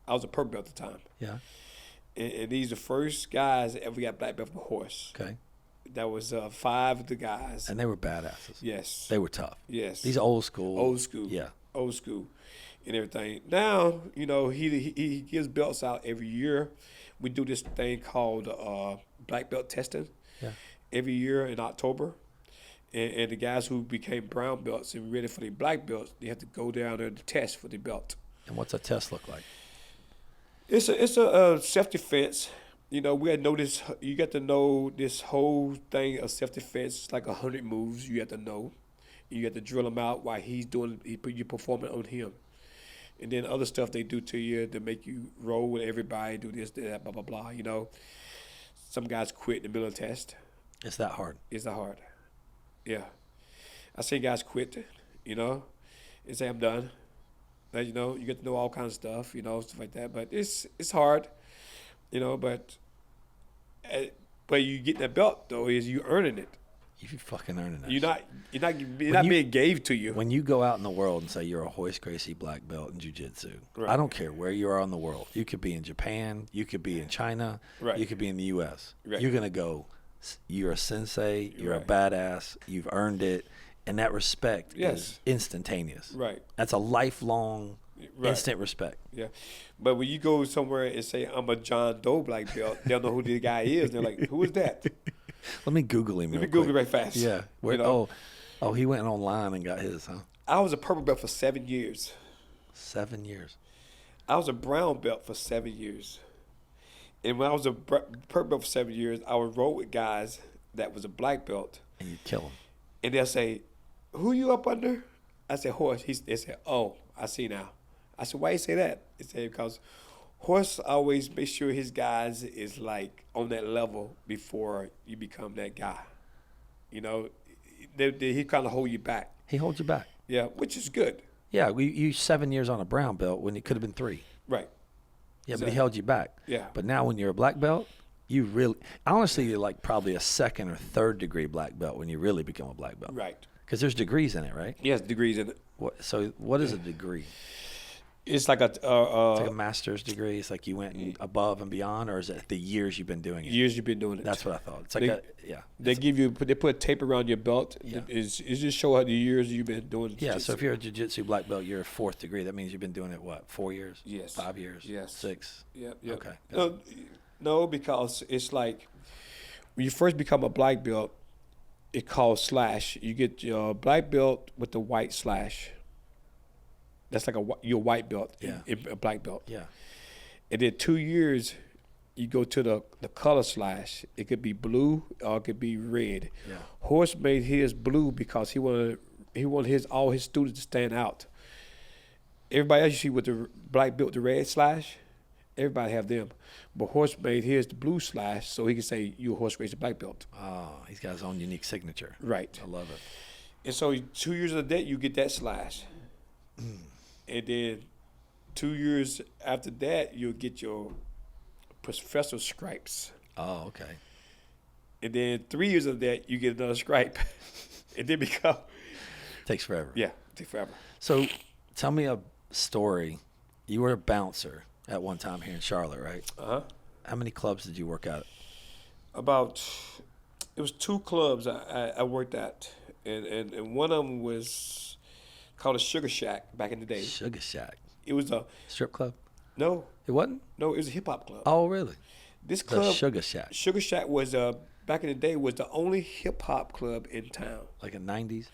I was a purple belt at the time. Yeah. And these are the first guys that ever got black belt from a horse. Okay. That was 5 of the guys. And they were badasses. Yes. They were tough. Yes. These are old school. Old school. Yeah. Old school and everything. Now, he gives belts out every year. We do this thing called black belt testing. Yeah. Every year in October. And the guys who became brown belts and ready for the black belts, they have to go down there to test for the belt. And what's a test look like? It's a self-defense. You know, we had noticed, you got to know this whole thing of self-defense. It's like 100 moves you have to know. You have to drill them out while you're performing on him. And then other stuff they do to you to make you roll with everybody, do this, that, blah, blah, blah, you know. Some guys quit in the middle of the test. It's that hard. It's that hard. Yeah. I seen guys quit, you know, and say, I'm done. That, you know, you get to know all kinds of stuff, you know, stuff like that. But it's hard, you know, but you get that belt, though, is you earning it. You fucking earning it. You're not being gave to you. When you go out in the world and say you're a Hoist Gracie black belt in jiu-jitsu, Right. I don't care where you are in the world. You could be in Japan. You could be in China. Right. You could be in the U.S. Right. You're going to go, you're a sensei. You're Right. a badass. You've earned it. And that respect Yes. is instantaneous. Right. That's a lifelong, Right. instant respect. Yeah. But when you go somewhere and say, I'm a John Doe black belt, they'll know who the guy is. They're like, who is that? Let me Google him. Let me real Google it quick. right fast. Yeah. You know? Oh, he went online and got his, huh? I was a purple belt for 7 years. 7 years. I was a brown belt for 7 years. And when I was a purple belt for 7 years, I would roll with guys that was a black belt. And you'd kill him. And they'll say, who you up under? I said, Horse. They said, oh, I see now. I said, why you say that? They said, because Horse always makes sure his guys is like on that level before you become that guy. You know, he kind of hold you back. He holds you back. Yeah, which is good. Yeah, you 7 years on a brown belt when it could have been 3. Right. Yeah, but Exactly. he held you back. Yeah. But now when you're a black belt, you really, honestly, you're like probably a 2nd or 3rd degree black belt when you really become a black belt. Right. Because there's degrees in it, right? He has degrees in it. So what is a degree? It's like It's like a master's degree. It's like you went above and beyond, or is it the years you've been doing it? years you've been doing it. That's what I thought. It's like yeah. They they put tape around your belt. Yeah. It's just show how the years you've been doing. Yeah, so jiu-jitsu. if you're a jiu-jitsu black belt, you're a 4th degree. That means you've been doing it, what, 4 years? Yes. 5 years? Yes. 6? Yep. Okay. No, because it's like when you first become a black belt, it calls slash. You get your black belt with the white slash. That's like your white belt, Yeah. a black belt. Yeah. And then 2 years, you go to the color slash. It could be blue or it could be red. Yeah. Horse made his blue because he wanted all his students to stand out. Everybody else you see with the black belt, the red slash, everybody have them. But Horse made his the blue slash so he could say you a Horse Racer black belt. Oh, he's got his own unique signature. Right. I love it. And so 2 years of that, you get that slash. And then 2 years after that, you'll get your professor stripes. Oh, okay. And then 3 years of that, you get another stripe. And then become, Takes forever. yeah, take forever. So tell me a story. You were a bouncer at one time here in Charlotte, right? Uh-huh. How many clubs did you work at? It was 2 clubs I worked at. And one of them was called a Sugar Shack back in the day. Sugar Shack. It was Strip club? no, It wasn't? it was a hip hop club. Oh, really? This The club, Sugar Shack. Sugar Shack was back in the day was the only hip hop club in town. Like in 90s?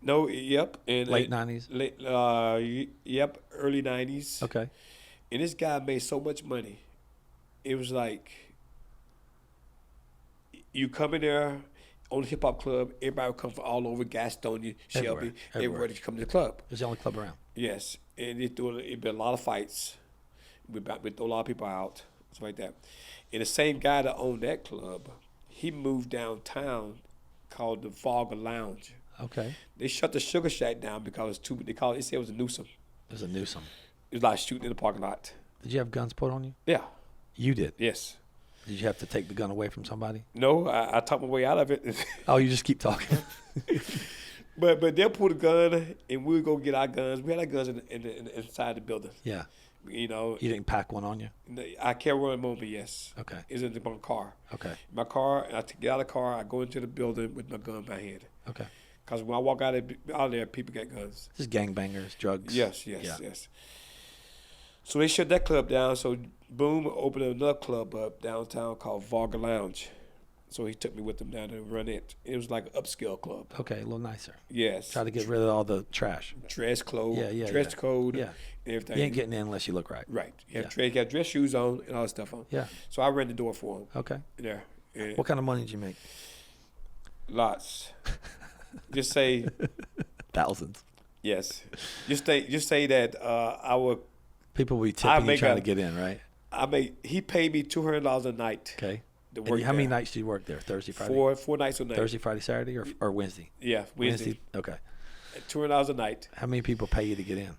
No, yep, and Late 90s? Yep, early 90s. Okay. And this guy made so much money. It was like you come in there on the hip hop club, everybody would come from all over, Gastonia, Shelby, everywhere to come to the club. It was the only club around. Yes, and it'd been a lot of fights. We'd throw a lot of people out, stuff like that. And the same guy that owned that club, he moved downtown, called the Volga Lounge. Okay. They shut the Sugar Shack down because it was too. They said it was a nuisance. It was a Newsome. It was like shooting in the parking lot. Did you have guns put on you? Yeah. You did. Yes. Did you have to take the gun away from somebody? No, I talked my way out of it. Oh, you just keep talking. but they'll pull the gun and we'll go get our guns. We had our guns inside the building. Yeah. You know, You didn't pack one on you? I carry one at the moment, yes. Okay. It's in my car. Okay. My car, and I get out of the car, I go into the building with my gun in my hand. Okay. Because when I walk out of there, people get guns. Just gangbangers, drugs. Yes. Yeah. So they shut that club down. So boom, opened another club up downtown called Volga Lounge. So he took me with him down to run it. It was like an upscale club. Okay, a little nicer. Yes. Try to get rid of all the trash. Dress code. Yeah. Dress code. Yeah. And everything. You ain't getting in unless you look right. Right. You got dress shoes on and all that stuff on. Yeah. So I ran the door for him. Okay. Yeah. And What kind of money did you make? lots. Just say Thousands. yes. Just say that I would. People will be tipping you trying to get in, right? He paid me $200 a night. Okay. To And work how many there. nights do you work there? Thursday, Friday? Four nights a night. Thursday, Friday, Saturday, or Wednesday? Yeah, Wednesday. Okay. $200 a night. How many people pay you to get in?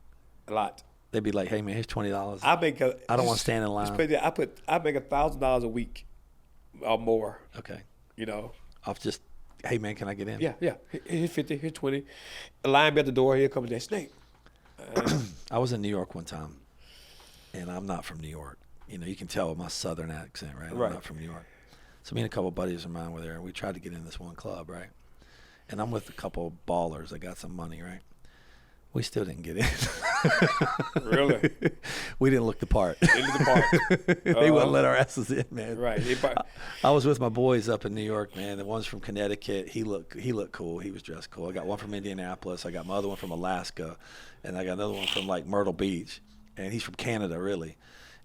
A lot. They'd be like, "Hey man, here's $20." I don't want to stand in line. I make $1,000 a week or more. Okay. You know. Off just, hey man, can I get in? Yeah. Here's 50. Here's 20. A line be at the door. Here comes that snake. I was in New York one time, and I'm not from New York. You know, you can tell with my southern accent, right? I'm not from New York. So me and a couple of buddies of mine were there, and we tried to get in this one club, right? And I'm with a couple of ballers that got some money, right? We still didn't get in. Really? We didn't look the part. They wouldn't let our asses in, man. Right. I was with my boys up in New York, man. The one's from Connecticut. He looked cool. He was dressed cool. I got one from Indianapolis. I got my other one from Alaska, and I got another one from like Myrtle Beach, and he's from Canada, really.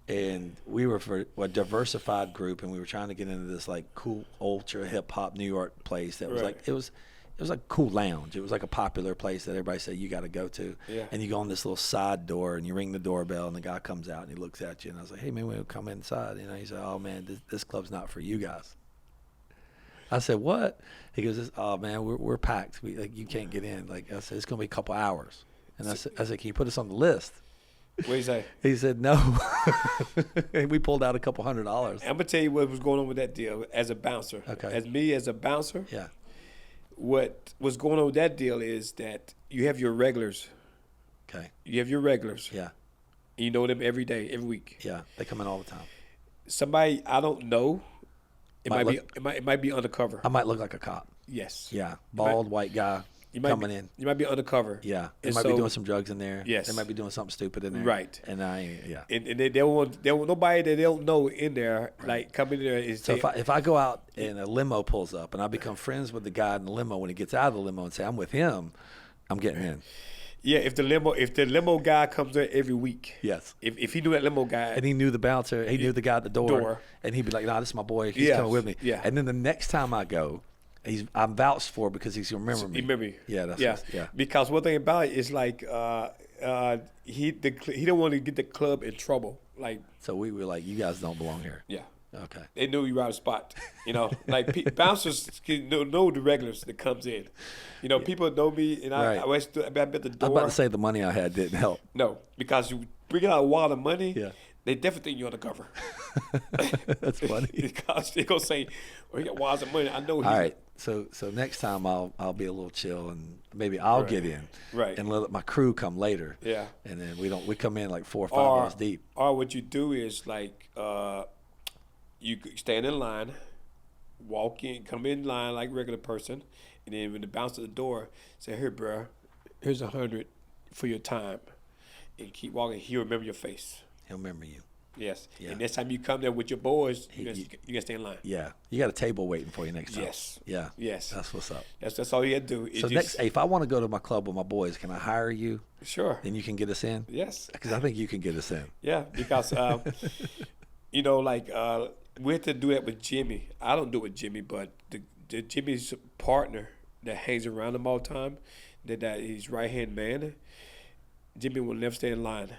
And we were for a diversified group, and we were trying to get into this like cool ultra hip hop New York place that was like it was like a cool lounge. It was like a popular place that everybody said you got to go to. Yeah. And you go on this little side door and you ring the doorbell and the guy comes out and he looks at you and I was like, "Hey man, we'll come inside." You know, he said, "Oh man, this club's not for you guys." I said, "What?" He goes, "Oh man, we're packed. You can't get in." Like I said, "It's gonna be a couple hours." And I said, "Can you put us on the list?" What do you say? He said no. And we pulled out a couple $100. I'm gonna tell you what was going on with that deal as a bouncer. Okay. As a bouncer. Yeah. What was going on with that deal is that you have your regulars. Okay. You have your regulars. Yeah. And you know them every day, every week. Yeah. They come in all the time. Somebody I don't know. It might be undercover. I might look like a cop. Yes. Yeah. Bald white guy coming in. You might be undercover. Yeah. They And might be so- doing some drugs in there. Yes. They might be doing something stupid in there. Right. And And they don't want nobody that they don't know in there like come in there and So say, if I go out and a limo pulls up and I become friends with the guy in the limo when he gets out of the limo and say I'm with him, I'm getting in. yeah, if the limo guy comes there every week. Yes. If he knew that limo guy And he knew the bouncer. He knew the guy at the door. And he'd be like, "Nah, this is my boy. He's Yes. coming with me." Yeah. And then the next time I go, I'm vouched for because he's gonna remember me. remember you. Yeah. Yeah. Because one thing about it is like he don't want to get the club in trouble. Like So we were like, "You guys don't belong here." yeah. Okay. They knew you were out of spot, you know. Like bouncers know the regulars that comes in. You know, people know me, and Right. I always stood at the door. I'm about to say the money I had didn't help. No, because you bring out a wad of money. Yeah. They definitely think you're undercover. That's funny. Because they're gonna say, "Oh, he got wads of money." I know. All right. So next time I'll be a little chill and maybe I'll get in. Right. And let my crew come later. Yeah. And then we come in like 4 or 5 hours deep. Or what you do is like you stand in line, walk in, come in line like a regular person, and then when the bouncer at the door, say, "Here, bro, here's 100 for your time," and keep walking. He'll remember your face. He'll remember you. Yes. Yeah. And next time you come there with your boys, you gotta stay in line. Yeah. You got a table waiting for you next time. Yes. Yeah. Yes. That's what's up. That's all you had to do. So if I want to go to my club with my boys, can I hire you? Sure. Then you can get us in? Yes. Because I think you can get us in. Yeah, because you know, like we had to do that with Jimmy. I don't do it with Jimmy, but the Jimmy's partner that hangs around him all the time, that he's right hand man. Jimmy will never stay in line.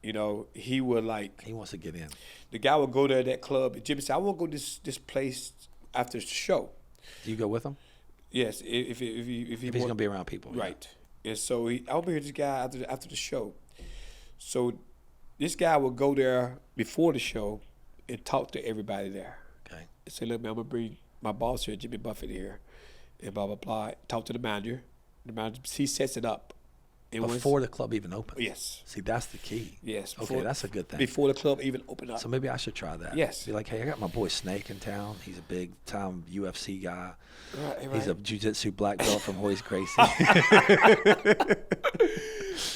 You know, he would like. He wants to get in. The guy would go to that club, and Jimmy said, "I want to go this place after the show." Do you go with him? Yes, if he's gonna be around people, right? Yeah. And so I'll be here. This guy after the show. So this guy would go there before the show and talk to everybody there. Okay. And say, "Look, man, I'm gonna bring my boss here, Jimmy Buffett here, and blah blah blah." Talk to the manager. The manager, he sets it up. And Before the club even opens. Yes. See, that's the key. Yes. Okay, that's a good thing. Before the club even opened up. So maybe I should try that. Yes. Be like, "Hey, I got my boy Snake in town. He's a big time UFC guy. Right. He's a jiu-jitsu black belt from Hoist Gracie."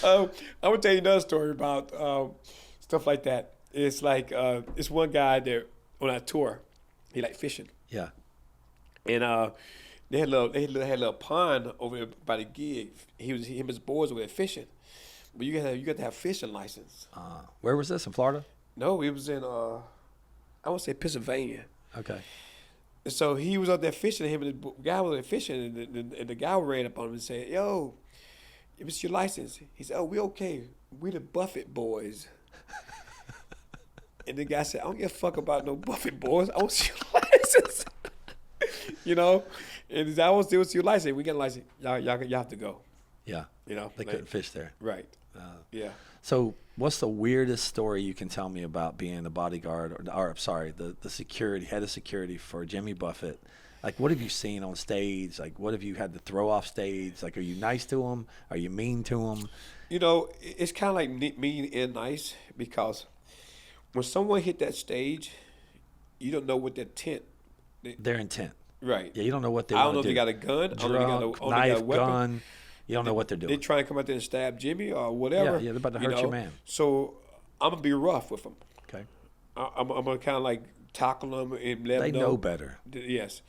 I'm gonna tell you another story about stuff like that. It's like it's one guy that on our tour, he like fishing. Yeah. And they had a little pond over there by the gig. Him and his boys were fishing, but you got to have fishing license. Where was this, in Florida? No, it was in I want to say Pennsylvania. Okay. And so he was out there fishing. Him and the guy was there fishing, and the guy ran up on him and said, "Yo, if it's your license," he said, "Oh, we okay. We the Buffett boys." And the guy said, "I don't give a fuck about no Buffett boys. I want to see your license." You know, and he said, "I want to see what's your license. We got a license. Y'all have to go." Yeah. You know, They couldn't fish there. Right. Yeah. So what's the weirdest story you can tell me about being the bodyguard or sorry, the security, head of security for Jimmy Buffett? Like, what have you seen on stage? Like, what have you had to throw off stage? Like, are you nice to him? Are you mean to him? You know, it's kind of like mean and nice, because when someone hit that stage, you don't know what their intent. Their intent. Right. Yeah, you don't know what they I want don't to know do. if they got a gun. Drunk, I don't know if they got knife, a weapon. gun. You don't know what they're doing. They try and come out there and stab Jimmy or whatever. Yeah, they're about to hurt your man. So I'm gonna be rough with them. Okay. I'm gonna kind of like tackle them and let They them know better. Yes.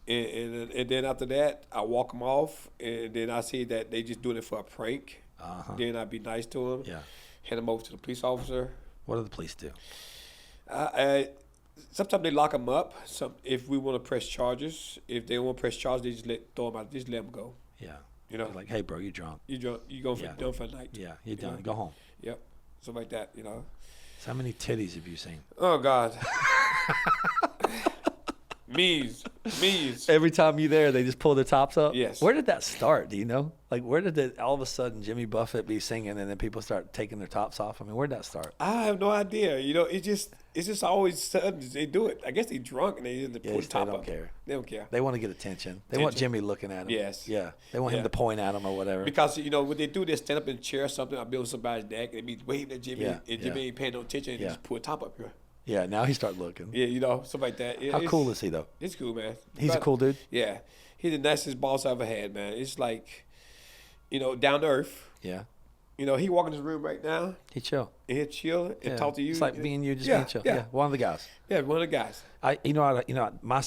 And then after that, I walk them off, and then I see that they just doing it for a prank. Then I'd be nice to them. Yeah. Hand them over to the police officer. What do the police do? Sometimes they lock them up. If we want to press charges, if they don't want to press charges, they just throw them out. Just let them go. Yeah. You know, They're like, hey, bro, you drunk. You drunk. You going for Yeah. done for the night. Yeah, you're done. Go home. Yep. Something like that. You know. So how many titties have you seen? Oh God. Me's. Every time you're there, they just pull their tops up? Yes. Where did that start? Do you know? Like, where did it all of a sudden Jimmy Buffett be singing and then people start taking their tops off? I mean, where did that start? I have no idea. You know, it's just always sudden they do it. I guess they drunk and they pull the top they don't up. care. They don't care. They want to get attention. They want Jimmy looking at them. Yes. Yeah. They want him to point at them or whatever. Because, you know, when they do, they stand up in a chair or something, I'll be on somebody's neck, and they be waving at Jimmy, Yeah, and Jimmy ain't paying no attention, and just pull a top up here. Yeah, now he start looking. Yeah, you know, something like that. How cool is he, though? It's cool, man. He's a cool dude? Yeah. He's the nicest boss I ever had, man. It's like, you know, down to earth. Yeah. You know, he walk in his room right now, He chill. and he'll chill and talk to you. It's like me and you just Yeah, being chill. yeah. Yeah. One of the guys. Yeah, one of the guys. My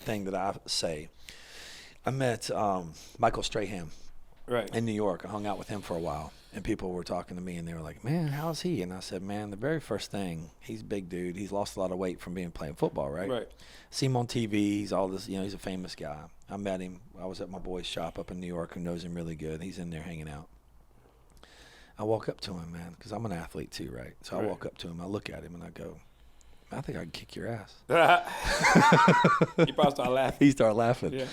thing that I say, I met Michael Strahan Right. in New York. I hung out with him for a while, and people were talking to me, and they were like, man, how's he? And I said, man, the very first thing, he's a big dude. He's lost a lot of weight from playing football, right? Right. See him on TV. He's all this, you know, he's a famous guy. I met him. I was at my boy's shop up in New York who knows him really good. He's in there hanging out. I walk up to him, man, because I'm an athlete too, right? So I walk up to him, I look at him, and I go, I think I can kick your ass. You probably start laughing. He started laughing. Yeah.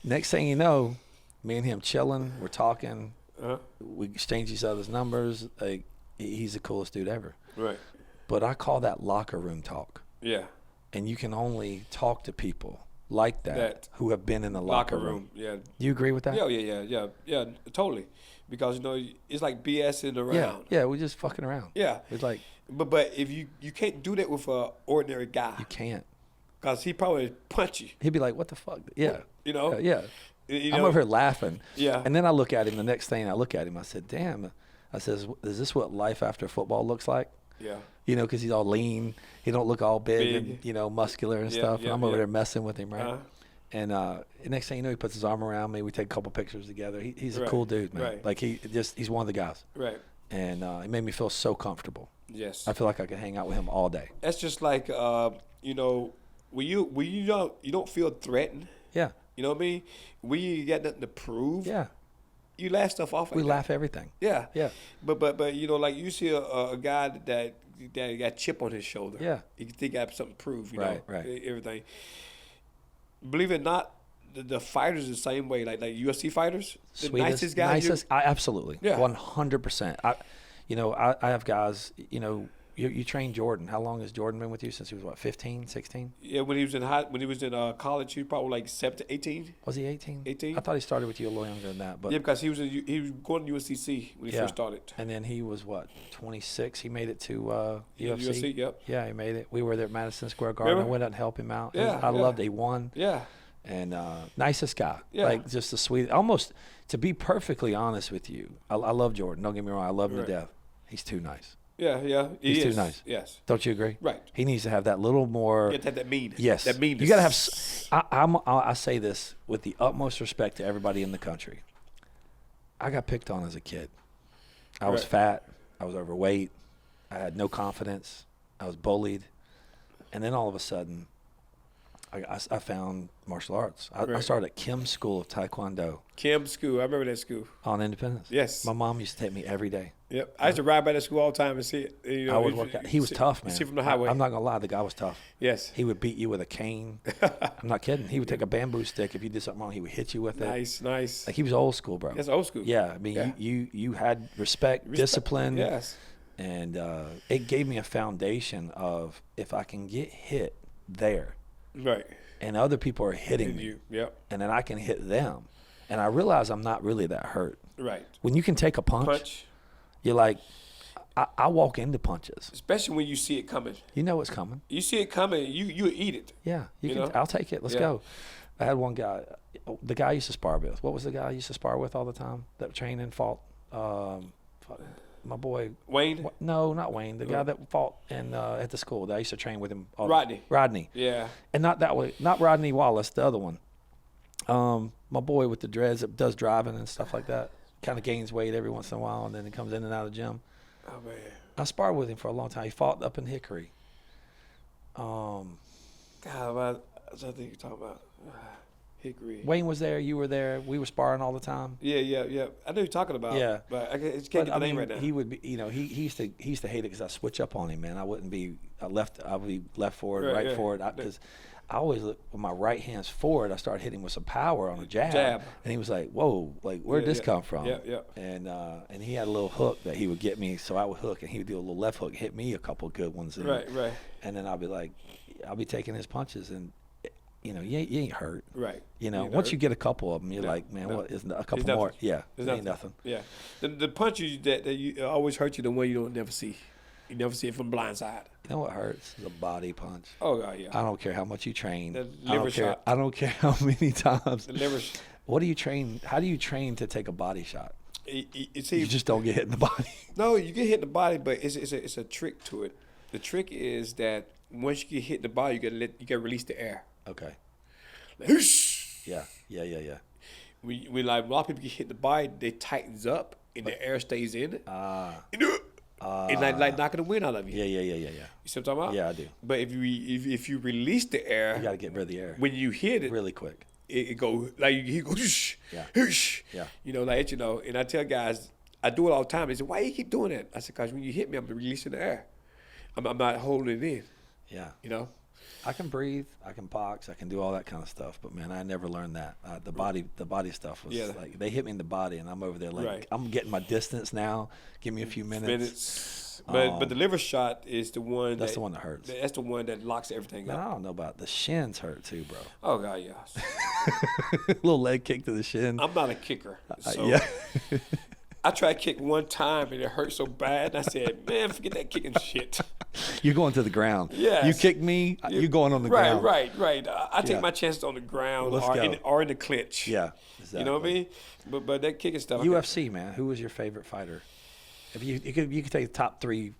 Next thing you know, me and him chilling, we're talking, Uh-huh. we exchange each other's numbers. Like, he's the coolest dude ever. Right. But I call that locker room talk. Yeah. And you can only talk to people like that who have been in the locker room. Yeah. Do you agree with that? Yeah, totally. Because, you know, it's like BSing around. Yeah, we're just fucking around. Yeah. It's like, But if you can't do that with an ordinary guy. you can't. Because he probably punch you. He'd be like, what the fuck? Yeah. You know? Yeah. You I'm know? over here laughing. Yeah. And then I look at him, the next thing I look at him, I said, damn. I says, is this what life after football looks like? Yeah. You know, because he's all lean. He don't look all big. And, you know, muscular and stuff. And I'm over there messing with him, right? Uh-huh. And the next thing you know, he puts his arm around me. We take a couple pictures together. He's a Right. cool dude, man. Right. Like, he's one of the guys. Right. And it made me feel so comfortable. Yes. I feel like I could hang out with him all day. That's just like, you know, when you don't feel threatened. Yeah. You know what I mean? When you got nothing to prove. Yeah. You laugh stuff off. We like laugh everything. Yeah. Yeah. But you know, like you see a guy that got chip on his shoulder. Yeah. You think he got something to prove. You Right, know, right. Everything. Believe it or not, the fighters the same way. Like UFC fighters, the nicest guys. Absolutely. Yeah. 100%. I have guys. You know, you train Jordan. How long has Jordan been with you? Since he was what, 15, 16? Yeah, when he was in college, he was probably like 17, 18. Was he 18? 18. I thought he started with you a little younger than that. But Yeah, because he was going to USCC when he first started. And then he was what, 26? He made it to UFC. UFC, yep. Yeah, he made it. We were there at Madison Square Garden. Remember? I went out and helped him out. Yeah, I yeah. loved it. He won. Yeah. And nicest guy. Yeah. Like, just the sweet. Almost, to be perfectly honest with you, I love Jordan. Don't get me wrong. I love him to death. He's too nice. Yeah. He's too nice. Yes. Don't you agree? Right. He needs to have that little more. You have to have that mean. Yes. That meanness. You got to have. I say this with the utmost respect to everybody in the country. I got picked on as a kid. I was fat. I was overweight. I had no confidence. I was bullied. And then all of a sudden, I found martial arts. I started at Kim's School of Taekwondo. Kim's School. I remember that school. On Independence. Yes. My mom used to take me every day. Yep. I used to ride by that school all the time and see it. You know, I would work out. He was tough, man. See from the highway. I'm not going to lie. The guy was tough. Yes. He would beat you with a cane. I'm not kidding. He would take a bamboo stick. If you did something wrong, he would hit you with it. Nice. Like, he was old school, bro. That's old school. Yeah. I mean, you had respect, discipline. Yes. And it gave me a foundation of, if I can get hit there. Right. And other people are hitting me. Yep. And then I can hit them. And I realize I'm not really that hurt. Right. When you can take a punch. You're like, I walk into punches. Especially when you see it coming. You know it's coming. You see it coming, you eat it. Yeah. I'll take it. Let's go. I had one guy, the guy I used to spar with. What was the guy I used to spar with all the time that trained and fought? My boy. Wayne? No, not Wayne. The guy that fought at the school that I used to train with him. Rodney. Yeah. And not that way. Not Rodney Wallace, the other one. My boy with the dreads that does driving and stuff like that. Kind of gains weight every once in a while, and then he comes in and out of the gym. Oh, man. I sparred with him for a long time. He fought up in Hickory. God, I think you're talking about Hickory. Wayne was there. You were there. We were sparring all the time. Yeah. I know what you're talking about. Yeah. But I just can't get the name right now. He would be, he used to hate it because I switch up on him, man. I would be left forward, right forward. Because I always look with my right hands forward. I started hitting with some power on a jab. And he was like, "Whoa, like where'd this come from?" Yeah. And he had a little hook that he would get me, so I would hook, and he would do a little left hook, hit me a couple of good ones. Right. And then I'll be taking his punches, and you ain't hurt. Right. Once you get a couple of them, you're like, man, what is a couple more? Yeah, it ain't nothing. Yeah. The punches that you always hurt you, the one you don't never see. You never see it from the blind side. You know what hurts? The body punch. Oh, God, yeah. I don't care how much you train. The liver shot. I don't care how many times. The liver. What do you train? How do you train to take a body shot? You just don't get hit in the body. No, you get hit in the body, but it's a trick to it. The trick is that once you get hit in the body, you gotta release the air. Okay. Like, whoosh! Yeah. When like a lot of people get hit in the body, they tightens up and the air stays in it. And like knocking the wind out of you. Yeah. You see what I'm talking about? Yeah, I do. But if you release the air, you got to get rid of the air. When you hit it really quick, it go like he goes whoosh, whoosh. Yeah. And I tell guys, I do it all the time. They say, "Why you keep doing that?" I said, "Cause when you hit me, I'm releasing the air. I'm not holding it in." Yeah. I can breathe, I can box, I can do all that kind of stuff, but man, I never learned that. The body stuff was like they hit me in the body, and I'm over there like I'm getting my distance now. Give me a few minutes. But the liver shot is the one. That's the one that hurts. That's the one that locks everything up. I don't know about the shins hurt too, bro. Oh God, yes. A little leg kick to the shin. I'm not a kicker. So yeah. I tried to kick one time and it hurt so bad. I said, "Man, forget that kicking shit." You're going to the ground. Yes. You kick me, you're going on the ground. Right. I take my chances on the ground or in the clinch. Yeah, exactly. You know what I mean? But that kicking stuff. UFC, man. Who was your favorite fighter? If you could take the top 3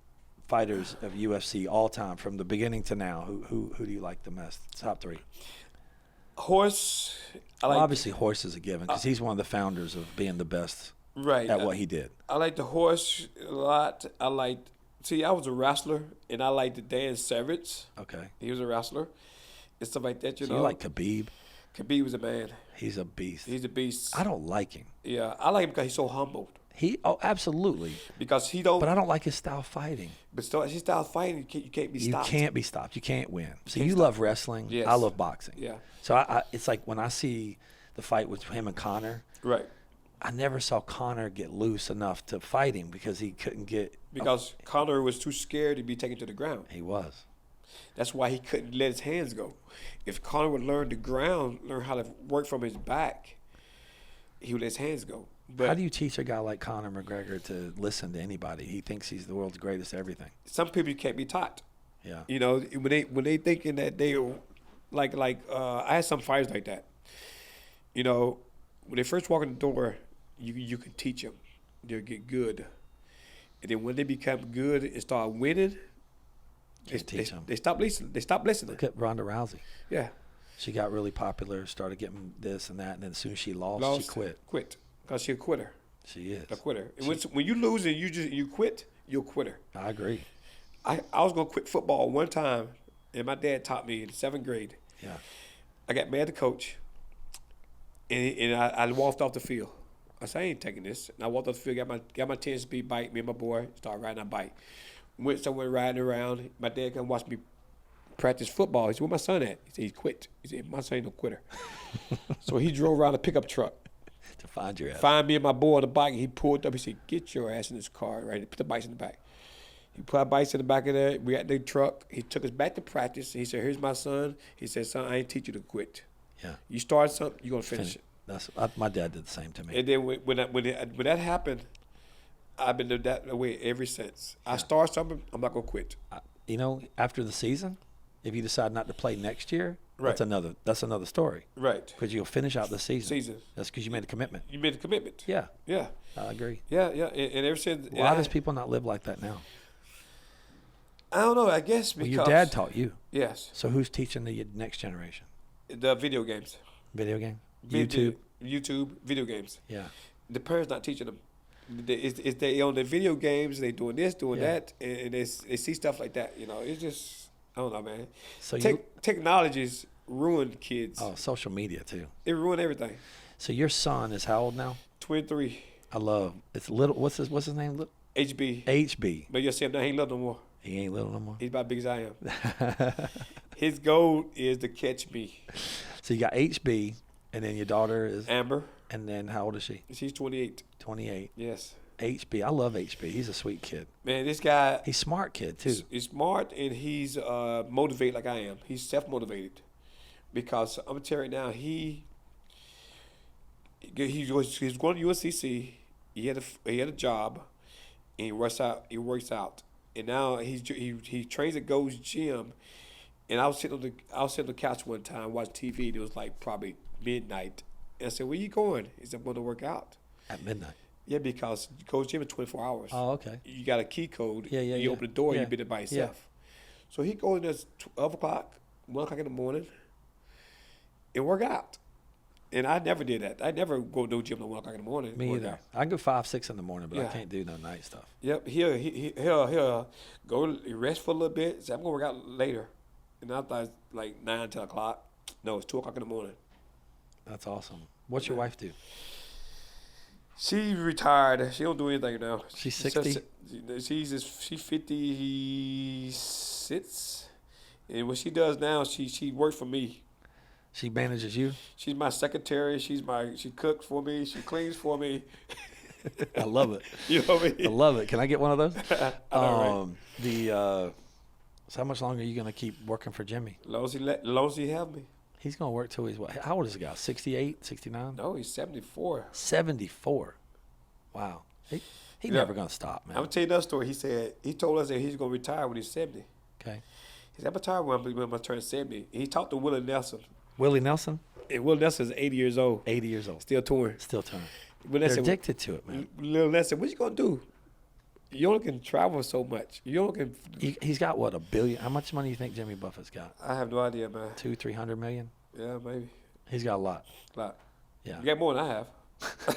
fighters of UFC all time from the beginning to now, who do you like the most? Top 3. Horse. Obviously, Horse is a given because he's one of the founders of being the best at what he did. I like the Horse a lot. I was a wrestler, and I liked the Dan Savage. Okay. He was a wrestler and stuff like that, So you like Khabib? Khabib was a man. He's a beast. He's a beast. I don't like him. Yeah, I like him because he's so humbled. Absolutely. Because he don't. But I don't like his style of fighting. But his style of fighting, you can't be stopped. You can't be stopped. You can't win. So you love wrestling. Yes. I love boxing. Yeah. So it's like when I see the fight with him and Conor. Right. I never saw Conor get loose enough to fight him because he couldn't get. Because Conor was too scared to be taken to the ground. He was. That's why he couldn't let his hands go. If Conor would learn how to work from his back, he would let his hands go. But how do you teach a guy like Conor McGregor to listen to anybody? He thinks he's the world's greatest everything. Some people can't be taught. Yeah. When they thinking that they like I had some fighters like that. When they first walk in the door, you can teach them. They'll get good. And then when they become good and start winning, they stop listening. They stop listening. Look at Ronda Rousey. Yeah. She got really popular, started getting this and that, and then as soon as she lost, she quit. Quit. Because she's a quitter. She is. A quitter. When you lose and you quit, you're a quitter. I agree. I was going to quit football one time, and my dad taught me in 7th grade. Yeah. I got mad at the coach, and I walked off the field. I said, I ain't taking this. And I walked off the field, got my 10-speed bike. Me and my boy started riding our bike. Went somewhere riding around. My dad come watch me practice football. He said, where my son at? He said, he quit. He said, my son ain't no quitter. So he drove around a pickup truck. To find your ass. Find me and my boy on the bike. He pulled up. He said, get your ass in this car. Right? Put the bikes in the back. He put our bikes in the back of there. We got the truck. He took us back to practice. He said, here's my son. He said, son, I ain't teach you to quit. Yeah. You start something, you're going to finish it. My dad did the same to me. And then when that happened, I've been that way ever since. I start something, I'm not going to quit. After the season, if you decide not to play next year, right. that's another story. Right. Because you'll finish out the season. That's because you made a commitment. You made a commitment. Yeah. Yeah. I agree. Yeah, yeah. And ever since. Why does people not live like that now? I don't know. I guess because. Well, your dad taught you. Yes. So who's teaching the next generation? The video games. Video game? YouTube, video games. Yeah. The parents not teaching them. They on the video games, they doing this, doing that, and they see stuff like that. It's just, I don't know, man. So technologies ruin kids. Oh, social media too. It ruined everything. So your son is how old now? 23. It's little. What's his name? HB. HB. But you'll see him now. He ain't little no more. He ain't little no more. He's about big as I am. His goal is to catch me. So you got HB, and then your daughter is Amber. And then how old is she? She's 28. 28. Yes. HB. I love HB. He's a sweet kid. Man, this guy. He's a smart kid too. He's smart and he's motivated like I am. He's self-motivated. Because I'm gonna tell you right now, he's going to USCC. He had a job, and he works out. And now he trains at Gold's Gym. And I was sitting on the couch one time watching TV. And it was like probably midnight. And I said, "Where you going?" He said, "I'm going to work out." At midnight. Yeah, because Gold's Gym is 24 hours. Oh, okay. You got a key code. Yeah. You open the door. You've been there by yourself. Yeah. So he goes in there 12 o'clock, 1 o'clock in the morning, and work out. And I never did that. I never go to the gym at 1 o'clock in the morning. Me either. I go 5, 6 in the morning, but I can't do no night stuff. Yep. He'll go rest for a little bit. Say, I'm going to work out later. And I thought it's like 9, 10 o'clock. No, it's 2 o'clock in the morning. That's awesome. What's your wife do? She retired. She don't do anything now. She's 60? She's 56. And what she does now, she works for me. She manages you? She's my secretary. She cooks for me. She cleans for me. I love it. You know what I mean? I love it. Can I get one of those? I know, right? So how much longer are you going to keep working for Jimmy? As long as he have me. He's going to work till he's what? How old is the guy? 68, 69? No, he's 74. 74. Wow. He's never going to stop, man. I'm going to tell you another story. He told us that he's going to retire when he's 70. Okay. He said, I'm retired when I turn 70. He talked to Willie Nelson. Willie Nelson? And Willie Nelson is 80 years old. 80 years old. Still touring. They're addicted to it, man. Lil Nelson, what you going to do? You only can travel so much. He's got, what, $1 billion? How much money do you think Jimmy Buffett's got? I have no idea, man. 200-300 million? Yeah, maybe. He's got a lot. Yeah. You got more than I have.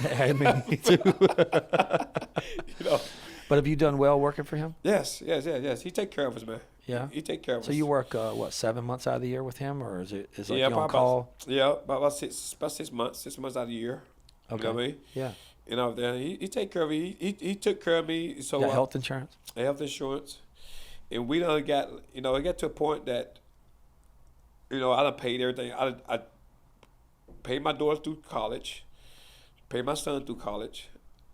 Hey, man, me too. But have you done well working for him? Yes. He take care of us, man. Yeah. He take care of us. So you work 7 months out of the year with him, or is like you on call? About 6 months. 6 months out of the year. Okay. You know what I mean? Yeah. Then he take care of me. He took care of me. So you got health insurance? Health insurance, and we done got it got to a point that I done paid everything. I paid my daughter through college, paid my son through college,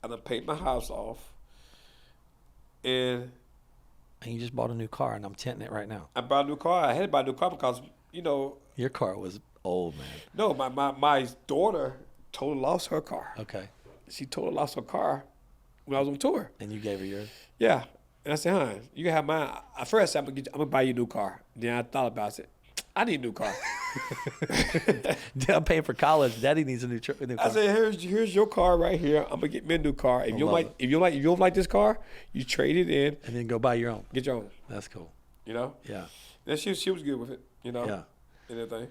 I done paid my house off, and you just bought a new car, and I'm tenting it right now. I bought a new car. I had to buy a new car because your car was old, man. No, my daughter totally lost her car. Okay. She totally lost her car when I was on tour. And you gave her yours? Yeah. And I said, you can have mine. At first, I'm going to buy you a new car. Then I thought about it. I need a new car. I'm paying for college. Daddy needs a new car. I said, here's your car right here. I'm gonna get me a new car. If you don't like this car, you trade it in and then go buy your own. Get your own. That's cool. You know? Yeah. And she was good with it, you know? Yeah. And everything.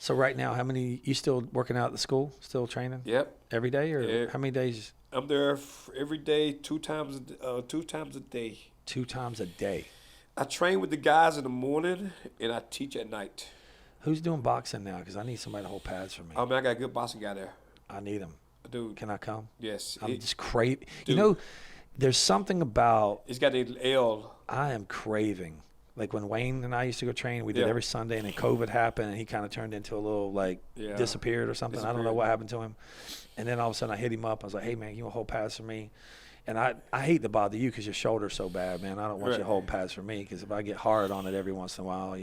So right now, you still working out at the school? Still training? Yep. Every day, or how many days? I'm there every day, 2 times a day. 2 times a day. I train with the guys in the morning, and I teach at night. Who's doing boxing now? Because I need somebody to hold pads for me. Oh, man, I got a good boxing guy there. I need him. Dude. Can I come? Yes. I'm just craving. You know, there's something about. He's got the L. I am craving. Like when Wayne and I used to go train, we did every Sunday, and then COVID happened, and he kind of turned into a little, disappeared or something. I don't know what happened to him. And then all of a sudden I hit him up. I was like, hey, man, you want to hold pads for me? And I hate to bother you because your shoulder's so bad, man. I don't want you to hold pads for me because if I get hard on it every once in a while,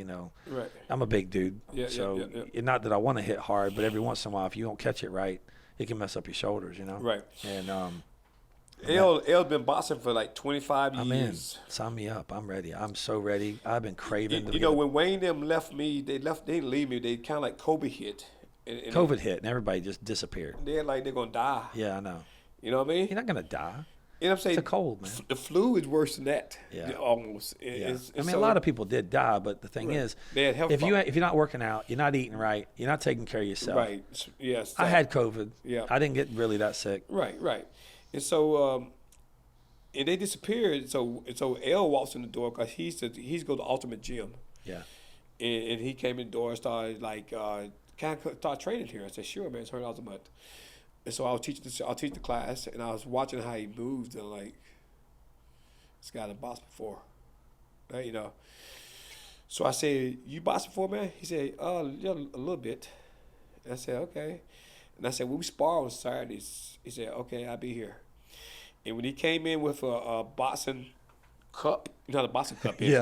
I'm a big dude. Not that I want to hit hard, but every once in a while, if you don't catch it right, it can mess up your shoulders, Right. And L's been boxing for like 25 years. I'm in. Sign me up. I'm ready. I'm so ready. I've been craving. When Wayne them left me, they didn't leave me. They kind of like COVID hit. And COVID hit, and everybody just disappeared. They're like they're gonna die. Yeah, I know. You know what I mean? You're not gonna die. You know what I'm saying? It's a cold, man. The flu is worse than that. Yeah. Almost. Yeah. A lot of people did die, but the thing is, they had health if you're not working out, you're not eating right, you're not taking care of yourself. Right. Yes. I had COVID. Yeah. I didn't get really that sick. Right. And so, and they disappeared. So L walks in the door because he's go to the Ultimate Gym. Yeah. And he came in the door and started can I start training here? I said, sure, man. It's $100 a month. And so I'll teach the class, and I was watching how he moved, and this guy done boxed before, right? So I said, you boxed before, man? He said, yeah, a little bit. And I said, okay. And I said, well, we spar on Saturdays. He said, okay, I'll be here. And when he came in with a boxing cup, the boxing cup is,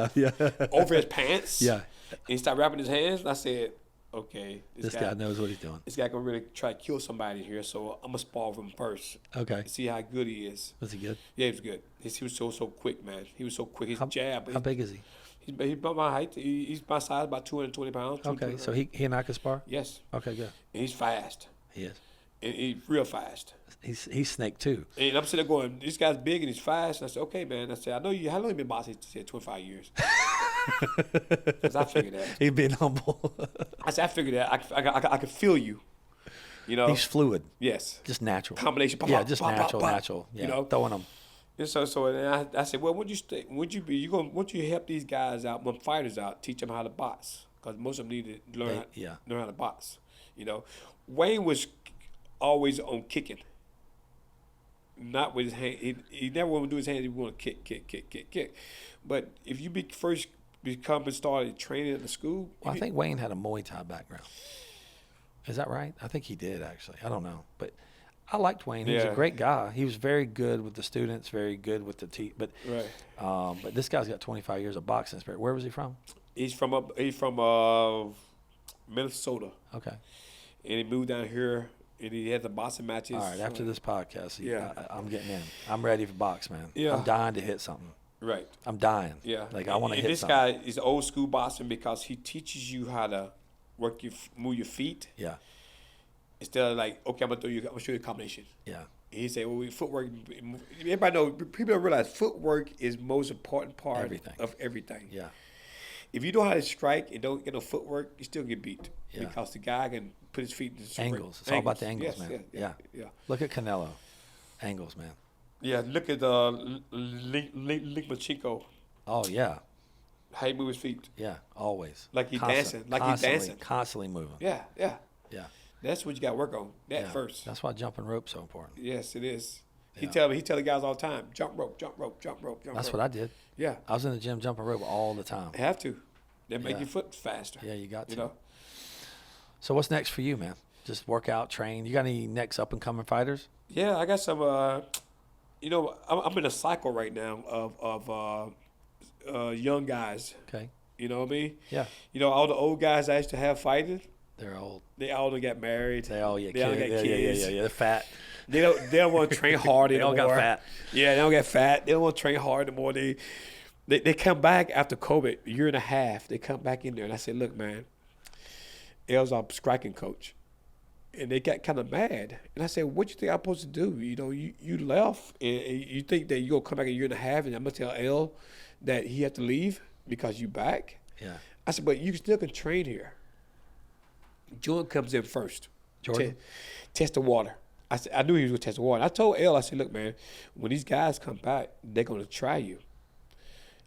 over his pants, and he started wrapping his hands, and I said, okay, this guy knows what he's doing. This guy can really try to kill somebody here, so I'm gonna spar with him first. Okay. See how good he is. Was he good? Yeah, he was good. He was so quick, man. He was so quick. His jab. How big is he? He's about my height. He's my size, about 220 pounds. Okay, so he and I can spar? Yes. Okay, good. And he's fast. He is. And he's real fast. He's snake too. And I'm sitting there going, this guy's big and he's fast. And I said, okay, man. I said, I know you. How long you been boxing? He said, 25 years. Because I figured that. He's being humble. I said, I figured that. I could feel you. He's fluid. Yes. Just natural. Combination. Just natural. Yeah. Throwing them. And so and I said, well, once you help these guys out, when fighters out, teach them how to box, because most of them need to learn how to box. Wayne was always on kicking, not with his hand. He never want to do his hands. He want to kick. But if you first become and started training at the school, I think Wayne had a Muay Thai background. Is that right? I think he did actually. I don't know, but I liked Wayne. He was a great guy. He was very good with the students, very good with the but this guy's got 25 years of boxing experience. Where was he from? He's from Minnesota. Okay. And he moved down here, and he had the boxing matches. All right, after this podcast, Yeah. I'm getting in. I'm ready for box, man. Yeah. I'm dying to hit something. Right. I'm dying. Yeah. I want to hit something. This guy is old school boxing because he teaches you how to move your feet. Yeah. Instead of okay, I'm gonna show you a combination. Yeah. And he said, well, footwork. Everybody know. People don't realize footwork is the most important part of everything. Yeah. If you know how to strike and don't get no footwork, you still get beat. Yeah. Because the guy can put his feet in the angles. It's all about the angles, yes, man. Yeah. Look at Canelo. Angles, man. Yeah. Look at Lomachenko. Oh yeah. How he move his feet. Yeah. Always. Like he's dancing. Like he's dancing. Constantly moving. Yeah. Yeah. That's what you got to work on. First. That's why jumping rope's so important. Yes, it is. Yeah. He tell the guys all the time, jump rope. That's what I did. Yeah. I was in the gym jumping rope all the time. Have to. That make your foot faster. Yeah, you got to. So what's next for you, man? Just work out, train. You got any next up and coming fighters? Yeah, I got some. I'm in a cycle right now of young guys. Okay. You know what I mean? Yeah. All the old guys I used to have fighting. They're old. They all done got married. They all got kids. Yeah. They're fat. They don't want to train hard anymore. They all got fat. Yeah, they don't get fat. They don't want to train hard anymore. They come back after COVID, a year and a half. They come back in there, and I said, look, man, L's our striking coach. And they got kind of mad. And I said, what you think I'm supposed to do? You know, you left, and you think that you're going to come back a year and a half, and I'm going to tell L that he had to leave because you back? Yeah. I said, but you still can train here. Jordan comes in first. Jordan? Test the water. I said, I knew he was going to test the water. I told L, I said, look, man, when these guys come back, they're going to try you.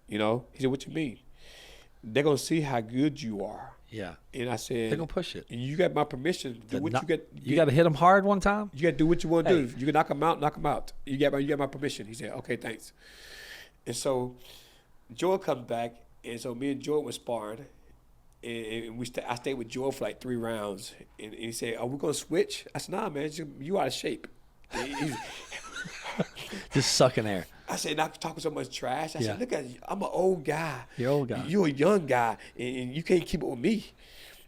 You know? He said, what you mean? They're going to see how good you are. Yeah. And I said, they're going to push it. You got my permission. Do what you got to hit them hard one time? You got to do what you want to do. You can knock them out, knock them out. You got my permission. He said, okay, thanks. And so Jordan comes back, and so me and Jordan was sparring, and I stayed with Jordan for like 3 rounds. And he said, are we going to switch? I said, nah, man, you out of shape. Just sucking air. I said, not talking so much trash. I said, look at you. I'm an old guy. You're an old guy. You're a young guy, and you can't keep it with me.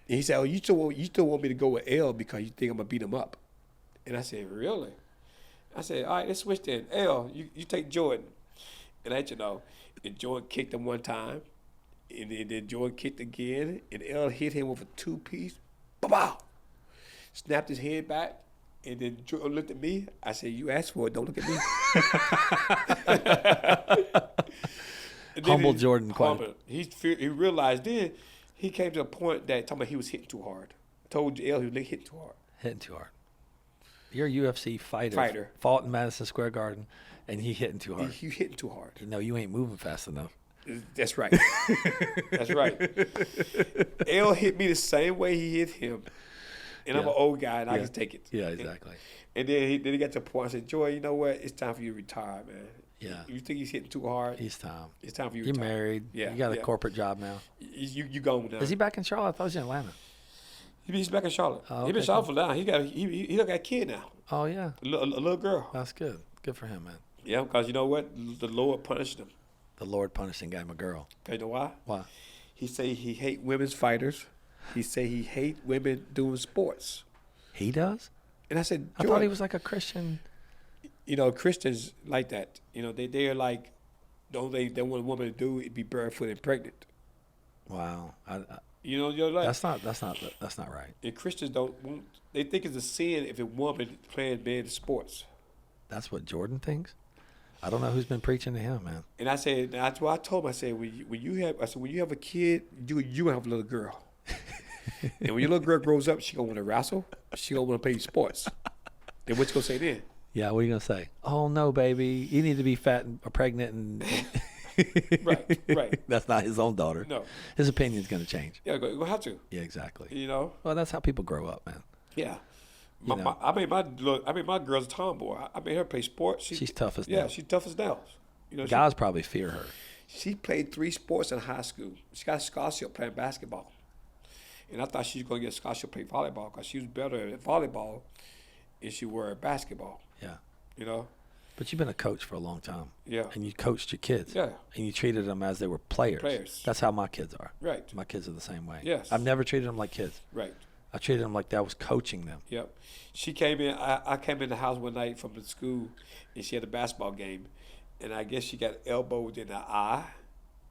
And he said, oh, you still want me to go with L because you think I'm going to beat him up. And I said, really? I said, all right, let's switch then. L, you take Jordan. And I let you know, and Jordan kicked him one time, and then Jordan kicked again, and L hit him with a 2-piece. Ba-bow! Snapped his head back. And then Jordan looked at me. I said, you asked for it. Don't look at me. Humble Jordan. He realized then he came to a point that talking about he was hitting too hard. I told L he was hitting too hard. Hitting too hard. You're a UFC fighter. Fought in Madison Square Garden, and he hitting too hard. You hitting too hard. No, you ain't moving fast enough. That's right. That's right. L hit me the same way he hit him. And I'm an old guy, and I can take it. Yeah, exactly. And then he got to a point. I said, Joy, you know what? It's time for you to retire, man. Yeah. You think he's hitting too hard? It's time. It's time for you to retire. retire. You're married. Yeah. You got a corporate job now. You gone now. Is he back in Charlotte? I thought he was in Atlanta. He's back in Charlotte. Oh, okay. He's been in Charlotte for now. He got a kid now. Oh, yeah. A little girl. That's good. Good for him, man. Yeah, because you know what? The Lord punished him. The Lord punished him, got him a girl. You know why? Why? He say he hate women's fighters. He say he hate women doing sports. He does? And I said, I thought he was like a Christian. You know, Christians like that. You know, they're like, the only thing they want a woman to do is be barefoot and pregnant. Wow. You're like, that's not right. And Christians they think it's a sin if a woman playing men's sports. That's what Jordan thinks? I don't know who's been preaching to him, man. And I said, that's what I told him. I said, when you have a kid, you have a little girl. And when your little girl grows up, she gonna want to wrestle. She gonna want to play sports. Then what you gonna say then? Yeah, what are you gonna say? Oh no, baby, you need to be fat or pregnant and. Right. That's not his own daughter. No, his opinion's gonna change. Yeah, you're gonna have to. Yeah, exactly. You know. Well, that's how people grow up, man. Yeah. I made my girl's a tomboy. I made her play sports. She's tough as nails. Yeah, she's tough as nails. You know, guys probably fear her. She played 3 sports in high school. She got a scholarship playing basketball. And I thought she was going to get a scholarship to play volleyball because she was better at volleyball than she were at basketball. Yeah. You know? But you've been a coach for a long time. Yeah. And you coached your kids. Yeah. And you treated them as they were players. That's how my kids are. Right. My kids are the same way. Yes. I've never treated them like kids. Right. I treated them like that was coaching them. Yep. She came in. I came in the house one night from the school, and she had a basketball game. And I guess she got elbowed in the eye,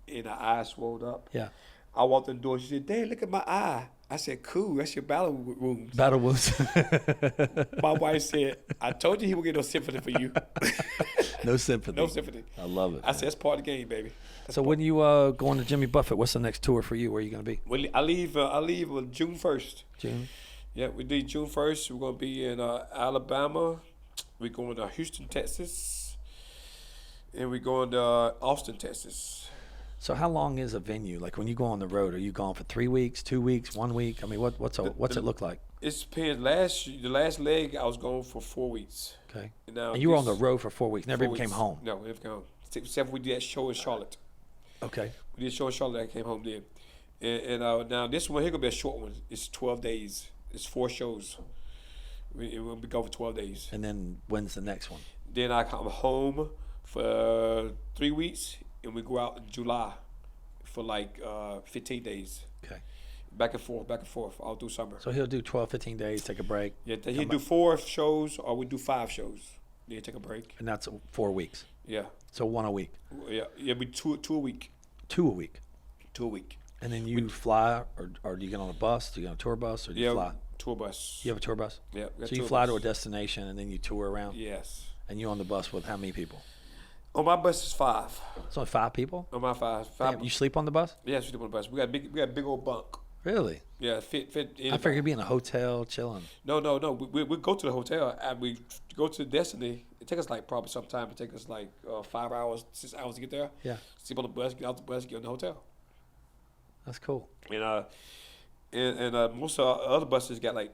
and her eye swelled up. Yeah. I walked in the door. She said, Dad, look at my eye. I said, cool, that's your battle wounds. Battle wounds. My wife said, I told you he would get no sympathy for you. No sympathy. No sympathy. I love it. I said, that's part of the game, baby. So when you go on to Jimmy Buffett, what's the next tour for you? Where are you going to be? Well, I leave June 1st. June? Yeah, we do June 1st. We're going to be in Alabama. We're going to Houston, Texas. And we're going to Austin, Texas. So how long is a venue? Like when you go on the road, are you gone for 3 weeks, 2 weeks, 1 week? I mean, what's it look like? It depends. The last leg, I was gone for 4 weeks. Okay. And you were on the road for 4 weeks. Never even came home. No, never came home. Except we did that show in Charlotte. Okay. We did a show in Charlotte. I came home then. And now this one here gonna be a short one. It's 12 days. It's 4 shows. We'll be gone for 12 days. And then when's the next one? Then I come home for 3 weeks, and we go out in July for like 15 days. Okay. Back and forth, all through summer. So he'll do 12, 15 days, take a break. Yeah, he'll do 4 shows, or we do 5 shows. Then take a break. And that's 4 weeks. Yeah. So 1 a week. Yeah, we 2 a week. 2 a week. 2 a week. And then you fly, or do you get on a bus? Do you get on a tour bus, or do you fly? Tour bus. You have a tour bus? Yeah. So you fly to a destination, and then you tour around? Yes. And you're on the bus with how many people? On my bus is 5. It's only 5 people? On my 5. Damn, you sleep on the bus? Yeah, we sleep on the bus. We got a big old bunk. Really? Yeah, fit. I figured you'd be in a hotel chilling. No. We go to the hotel and we go to the Destiny. It takes us like probably some time. It takes us like 5 hours, 6 hours to get there. Yeah. Sleep on the bus, get out the bus, get in the hotel. That's cool. And most of our other buses got like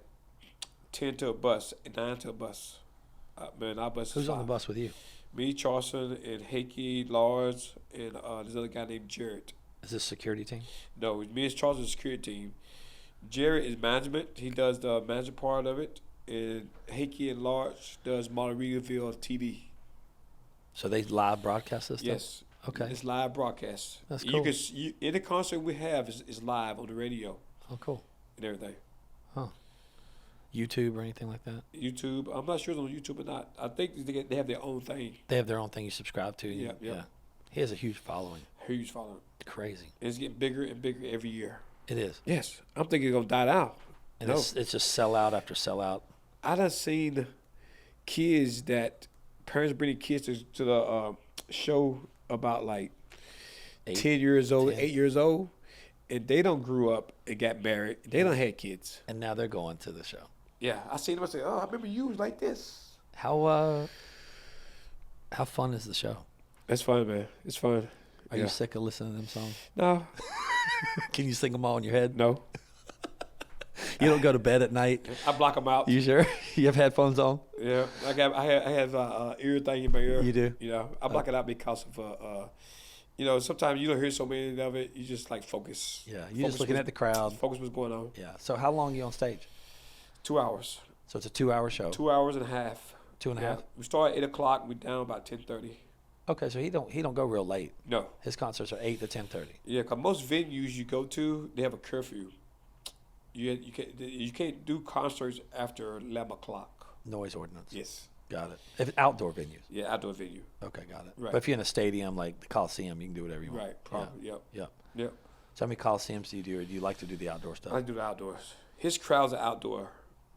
10 to a bus and 9 to a bus. Man, our bus. Who's on the bus with you? Me, Charleston, and Hakey, Lars, and this other guy named Jared. Is this security team? No, me and Charleston security team. Jared is management. He does the management part of it. And Hakey and Lars does Margaritaville TV. So they live broadcast this stuff? Yes. Okay. It's live broadcast. That's cool. Any concert we have is live on the radio. Oh, cool. And everything. Huh. YouTube or anything like that? YouTube. I'm not sure it's on YouTube or not. I think they have their own thing. They have their own thing you subscribe to? Yeah. He has a huge following. Huge following. Crazy. And it's getting bigger and bigger every year. It is. Yes. I'm thinking it's going to die down. And it's just sellout after sellout. I done seen kids that parents bringing kids to the show about like 10 years old, 8 years old, and they don't grew up and got married. They don't had kids. And now they're going to the show. Yeah, I seen them. I said, "Oh, I remember you was like this." How fun is the show? It's fun, man. It's fun. Are you sick of listening to them songs? No. Can you sing them all in your head? No. You don't go to bed at night? I block them out. You sure? You have headphones on? Yeah. I have ear thing in my ear. You do? You know, I block it out because of sometimes you don't hear so many of it. You just like focus. Yeah. You're just looking at the crowd. Focus what's going on. Yeah. So how long are you on stage? 2 hours. So it's a 2-hour show. 2 hours and a half. 2.5. We start at 8:00. We down about 10:30. Okay, so he don't go real late. No. His concerts are 8 to 10:30. Yeah, because most venues you go to, they have a curfew. You can't do concerts after 11:00. Noise ordinance. Yes. Got it. If it's outdoor venues. Yeah, outdoor venue. Okay, got it. Right. But if you're in a stadium like the Coliseum, you can do whatever you want. Right. Probably. Yeah. Yep. So how many Coliseums do you do, or do you like to do the outdoor stuff? I do the outdoors. His crowds are outdoor.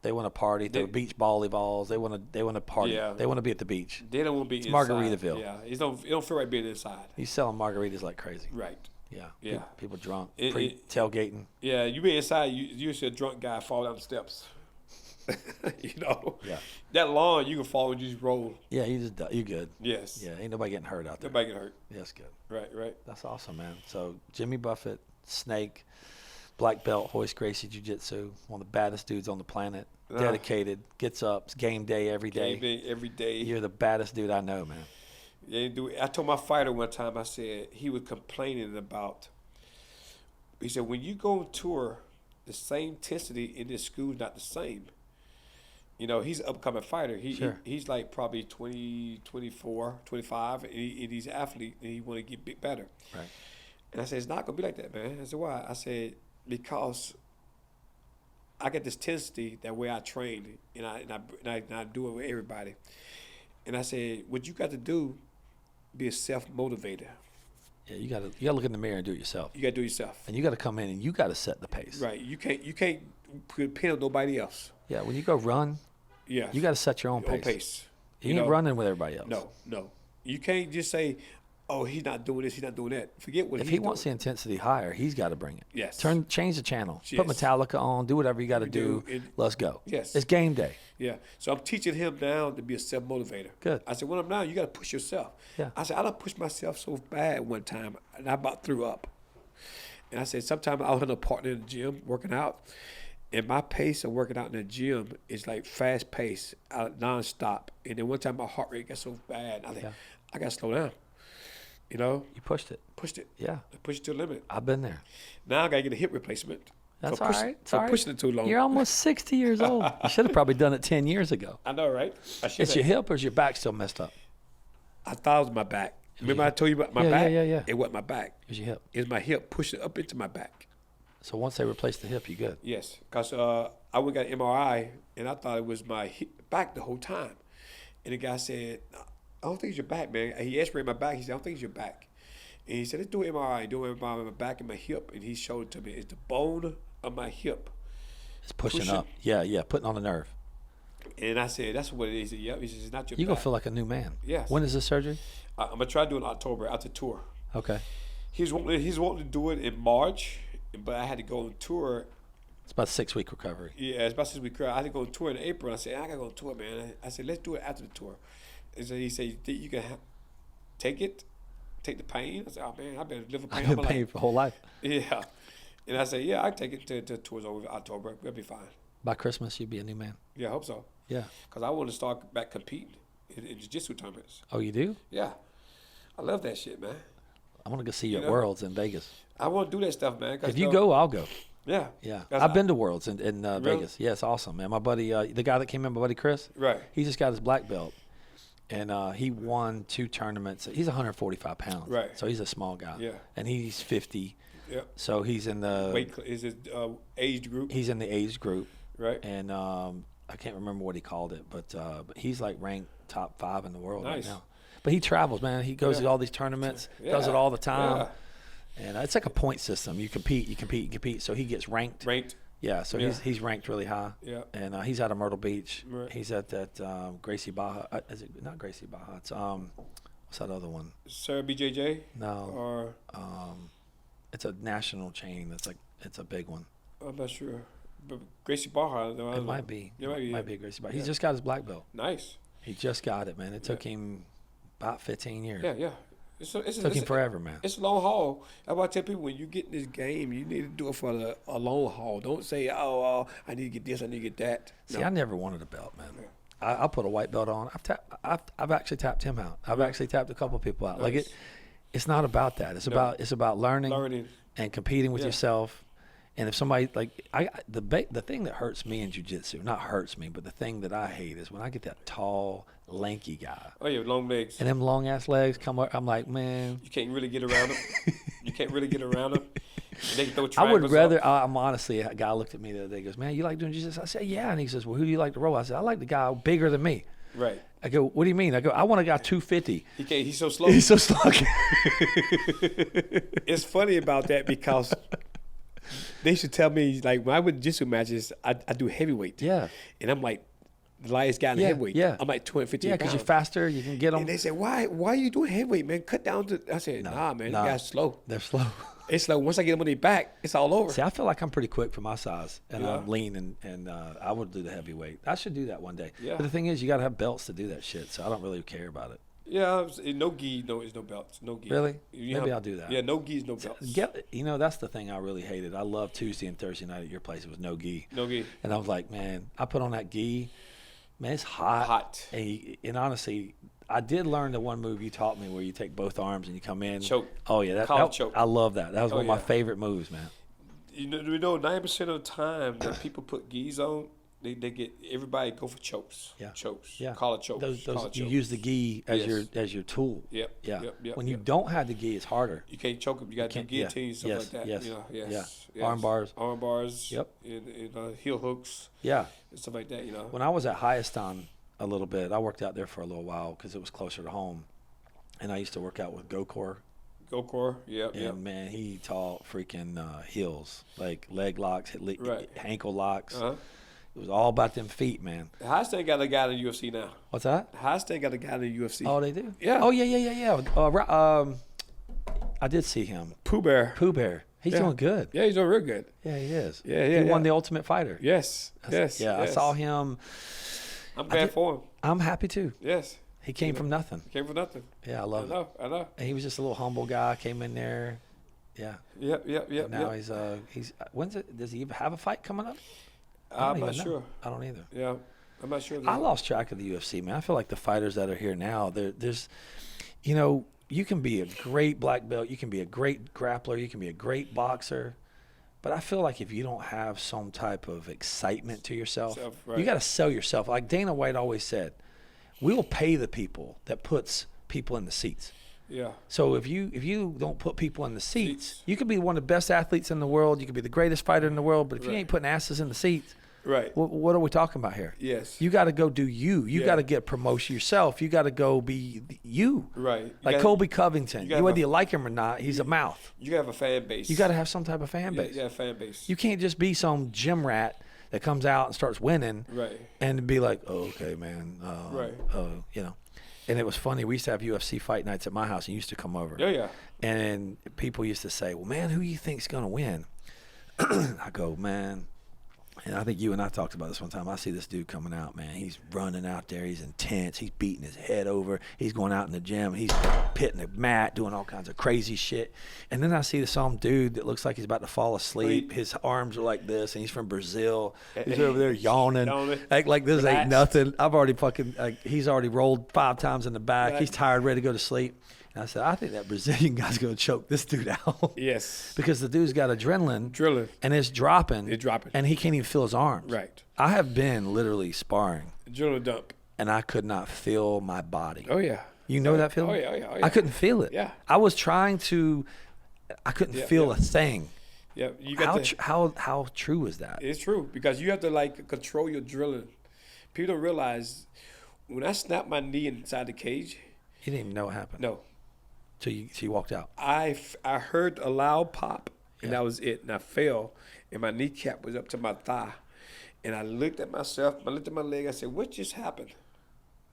They want to party. Throw beach volleyballs. They want to party. Yeah. They want to be at the beach. They don't want to be It's inside. Margaritaville. Yeah. It don't feel right being inside. He's selling margaritas like crazy. Right. Yeah. Yeah. People drunk. Tailgating. Yeah. You be inside. You see a drunk guy fall down the steps. Yeah. That lawn, you can fall and just roll. Yeah. You good. Yes. Yeah. Ain't nobody getting hurt out there. Nobody get hurt. Yeah, that's good. Right. That's awesome, man. So Jimmy Buffett, Snake, black belt, Hoist Gracie Jiu-Jitsu, one of the baddest dudes on the planet. Dedicated, gets up, it's game day every day. Game day every day. You're the baddest dude I know, man. Yeah, I told my fighter one time, I said, he was complaining about, he said, when you go on tour, the same intensity in this school is not the same. You know, he's an upcoming fighter. He's like probably 20, 24, 25, and he's an athlete, and he want to get big better. Right. And I said, it's not going to be like that, man. I said, why? I said, because I get this intensity that way I train, and I do it with everybody. And I said, what you got to do, be a self-motivator. Yeah, you gotta look in the mirror and do it yourself. You got to do it yourself. And you got to come in and you got to set the pace. Right. You can't depend on nobody else. Yeah, when you go run, Yeah. you got to set your own pace. You ain't running with everybody else. No. You can't just say, oh, he's not doing this, he's not doing that. Forget what If he wants the intensity higher, he's got to bring it. Yes. Change the channel. Yes. Put Metallica on. Do whatever you got to do. Let's go. Yes. It's game day. Yeah. So I'm teaching him now to be a self-motivator. Good. I said, when I'm now, you got to push yourself. Yeah. I said, I done pushed myself so bad one time, and I about threw up. And I said, sometimes I was in a partner in the gym working out, and my pace of working out in the gym is like fast pace, nonstop. And then one time my heart rate got so bad, I got to slow down. You know? You pushed it. Pushed it. Yeah. I pushed it to the limit. I've been there. Now I got to get a hip replacement. That's for all right. For pushing it too long. You're almost 60 years old. You should have probably done it 10 years ago. I know, right? It's your hip or is your back still messed up? I thought it was my back. Remember I told you about my back? Yeah. It wasn't my back. It was your hip. It's my hip pushing up into my back. So once they replaced the hip, you good? Yes, because I went and got an MRI, and I thought it was my back the whole time. And the guy said, I don't think it's your back, man. He x-rayed my back. He said, I don't think it's your back. And he said, let's do an MRI. Do an MRI on my back and my hip. And he showed it to me. It's the bone of my hip. It's pushing up. Yeah, putting on the nerve. And I said, that's what it is. He said, yep. He says, it's not your You're back. going to feel like a new man. Yes. When is this surgery? I'm going to try to do it in October after tour. Okay. He's wanting to do it in March, but I had to go on tour. It's about a 6-week recovery. Yeah, it's about 6 weeks. I had to go on tour in April. And I said, I got to go on tour, man. I said, let's do it after the tour. And so he said, you think you can take the pain? I said, oh, man, I've been living pain. I've been pain for whole life. Yeah. And I said, yeah, I take it to tours over October. We'll be fine. By Christmas, you'd be a new man. Yeah, I hope so. Yeah. Because I want to start back competing in jiu-jitsu tournaments. Oh, you do? Yeah. I love that shit, man. I want to go see you at Worlds in Vegas. I want to do that stuff, man. If you go, I'll go. Yeah. Yeah. I've been to Worlds in Really? Vegas. Yeah, it's awesome, man. My buddy, the guy that came in, my buddy Chris, Right. he just got his black belt. And he won 2 tournaments. He's 145 pounds. Right. So he's a small guy. Yeah. And he's 50. Yeah. So he's in the Is it age group? He's in the age group. Right. And I can't remember what he called it, but he's like ranked top 5 in the world right Nice. now. But he travels, man. He goes to all these tournaments, does it all the time. Yeah. And it's like a point system. You compete. So he gets ranked. Ranked. Yeah, so he's ranked really high. Yeah. And he's out of Myrtle Beach. Right. He's at that Gracie Baja. Is it not Gracie Baja? It's what's that other one? Sarah BJJ? No. Or It's a national chain. It's a big one. I'm not sure. But Gracie Barra. No, It might be. It might be a Gracie Baja. Yeah. He's just got his black belt. Nice. He just got it, man. It took him about 15 years. Yeah. Took him forever, man. It's a long haul. That's why I tell people, when you get in this game, you need to do it for a long haul. Don't say, I need to get this, I need to get that. See, I never wanted a belt, man. I'll put a white belt on. I've actually tapped him out. I've actually tapped a couple people out. Nice. Like it's not about that. It's about learning and competing with yourself. And if somebody the thing that hurts me in jiu-jitsu, not hurts me, but the thing that I hate is when I get that tall, lanky guy. Oh yeah, long legs. And them long ass legs come up. I'm like, man. You can't really get around them. You can't really get around them. They can throw I would triangles rather. up. I'm honestly, a guy looked at me the other day. He goes, man, you like doing jiu-jitsu? I said, yeah. And he says, well, who do you like to roll? I said, I like the guy bigger than me. Right. I go, what do you mean? I go, I want a guy 250. He can't. He's so slow. He's so slow. It's funny about that because they should tell me, like, when I went to jiu-jitsu matches, I do heavyweight. Yeah. And I'm like the lightest guy in the heavyweight. Yeah. I'm like 250 Yeah, pounds. because you're faster. You can get them. And they said, why are you doing heavyweight, man? Cut down to. I said, nah, man, that guy's slow. They're slow. It's slow. Once I get them on their back, it's all over. See, I feel like I'm pretty quick for my size, and Yeah. I'm lean, and I would do the heavyweight. I should do that one day. Yeah. But the thing is, you got to have belts to do that shit, so I don't really care about it. Yeah, no gi, it's no belts. No gi. Really? You Maybe I'll do that. Yeah, no gis, no belts. That's the thing I really hated. I loved Tuesday and Thursday night at your place. It was no gi. No gi. And I was like, man, I put on that gi. Man, it's hot. Hot. And honestly, I did learn the one move you taught me where you take both arms and you come in. Choke. Oh, yeah. Collar choke. I love that. That was one of my yeah. favorite moves, man. You know, 90% of the time that people put gis on, they get everybody go for chokes. Yeah. Chokes. Yeah. Collar chokes. Those collar you chokes. use the gi as Yes. your tool. Yep. Yeah. Yep. When you don't have the gi, it's harder. You can't choke them. You got to do guillotine, stuff Yes. like that. Yes. You know, yes. Yeah. Arm bars. Arm bars. Yep. And heel hooks Yeah. and stuff like that, you know. When I was at Hayastan a little bit, I worked out there for a little while because it was closer to home. And I used to work out with Gokor. Gokor, yep. And man, he taught freaking heels, like leg locks, Right. ankle locks. Uh-huh. It was all about them feet, man. Highest thing got a guy in the UFC now. What's that? Highest thing got a guy in the UFC. Oh, they do? Yeah. Oh, yeah. I did see him. Pooh Bear. Pooh Bear. He's doing good. Yeah, he's doing real good. Yeah, he is. Yeah. He won the Ultimate Fighter. Yes. Yeah, Yes. I saw him. I'm glad for him. I'm happy too. Yes. He came from nothing. Came for nothing. Yeah, I love it. I know. And he was just a little humble guy. Came in there. Yeah. Yep. And now he's when's it? Does he even have a fight coming up? I'm not even know. sure. I don't either. Yeah, I'm not sure. I lost track of the UFC, man. I feel like the fighters that are here now, there's, you can be a great black belt, you can be a great grappler, you can be a great boxer, but I feel like if you don't have some type of excitement to yourself, Right. you got to sell yourself. Like Dana White always said, we will pay the people that puts people in the seats. Yeah. So if you don't put people in the seats, you could be one of the best athletes in the world, you could be the greatest fighter in the world, but if you ain't putting asses in the seats, Right. What are we talking about here? Yes. You got to go do you. You got to get promotion yourself. You got to go be you. Right. Like Kobe Covington. Whether you like him or not, he's a mouth. You got to have a fan base. You got to have some type of fan base. Yeah, fan base. You can't just be some gym rat that comes out and starts winning. Right. And be like, oh, okay, man. Right. You know. And it was funny. We used to have UFC fight nights at my house, and you used to come over. Oh, yeah. And people used to say, well, man, who do you think's going to win? I go, man. And I think you and I talked about this one time. I see this dude coming out, man. He's running out there. He's intense. He's beating his head over. He's going out in the gym. He's pitting the mat, doing all kinds of crazy shit. And then I see some dude that looks like he's about to fall asleep. His arms are like this, and he's from Brazil. He's over there yawning. Act like this ain't nothing. I've already he's already rolled 5 times in the back. He's tired, ready to go to sleep. And I said, I think that Brazilian guy's going to choke this dude out. Yes. Because the dude's got adrenaline. And it's dropping. And he can't even feel his arms. Right. I have been literally sparring. Adrenaline dump. And I could not feel my body. Oh, yeah. You know that feeling? Oh, yeah. I couldn't feel it. Yeah. I was trying to, I couldn't feel a thing. Yeah. How true is that? It's true. Because you have to, control your adrenaline. People don't realize, when I snapped my knee inside the cage. You didn't even know what happened? No. So you walked out. I heard a loud pop, and that was it. And I fell, and my kneecap was up to my thigh. And I looked at myself, I looked at my leg, I said, what just happened?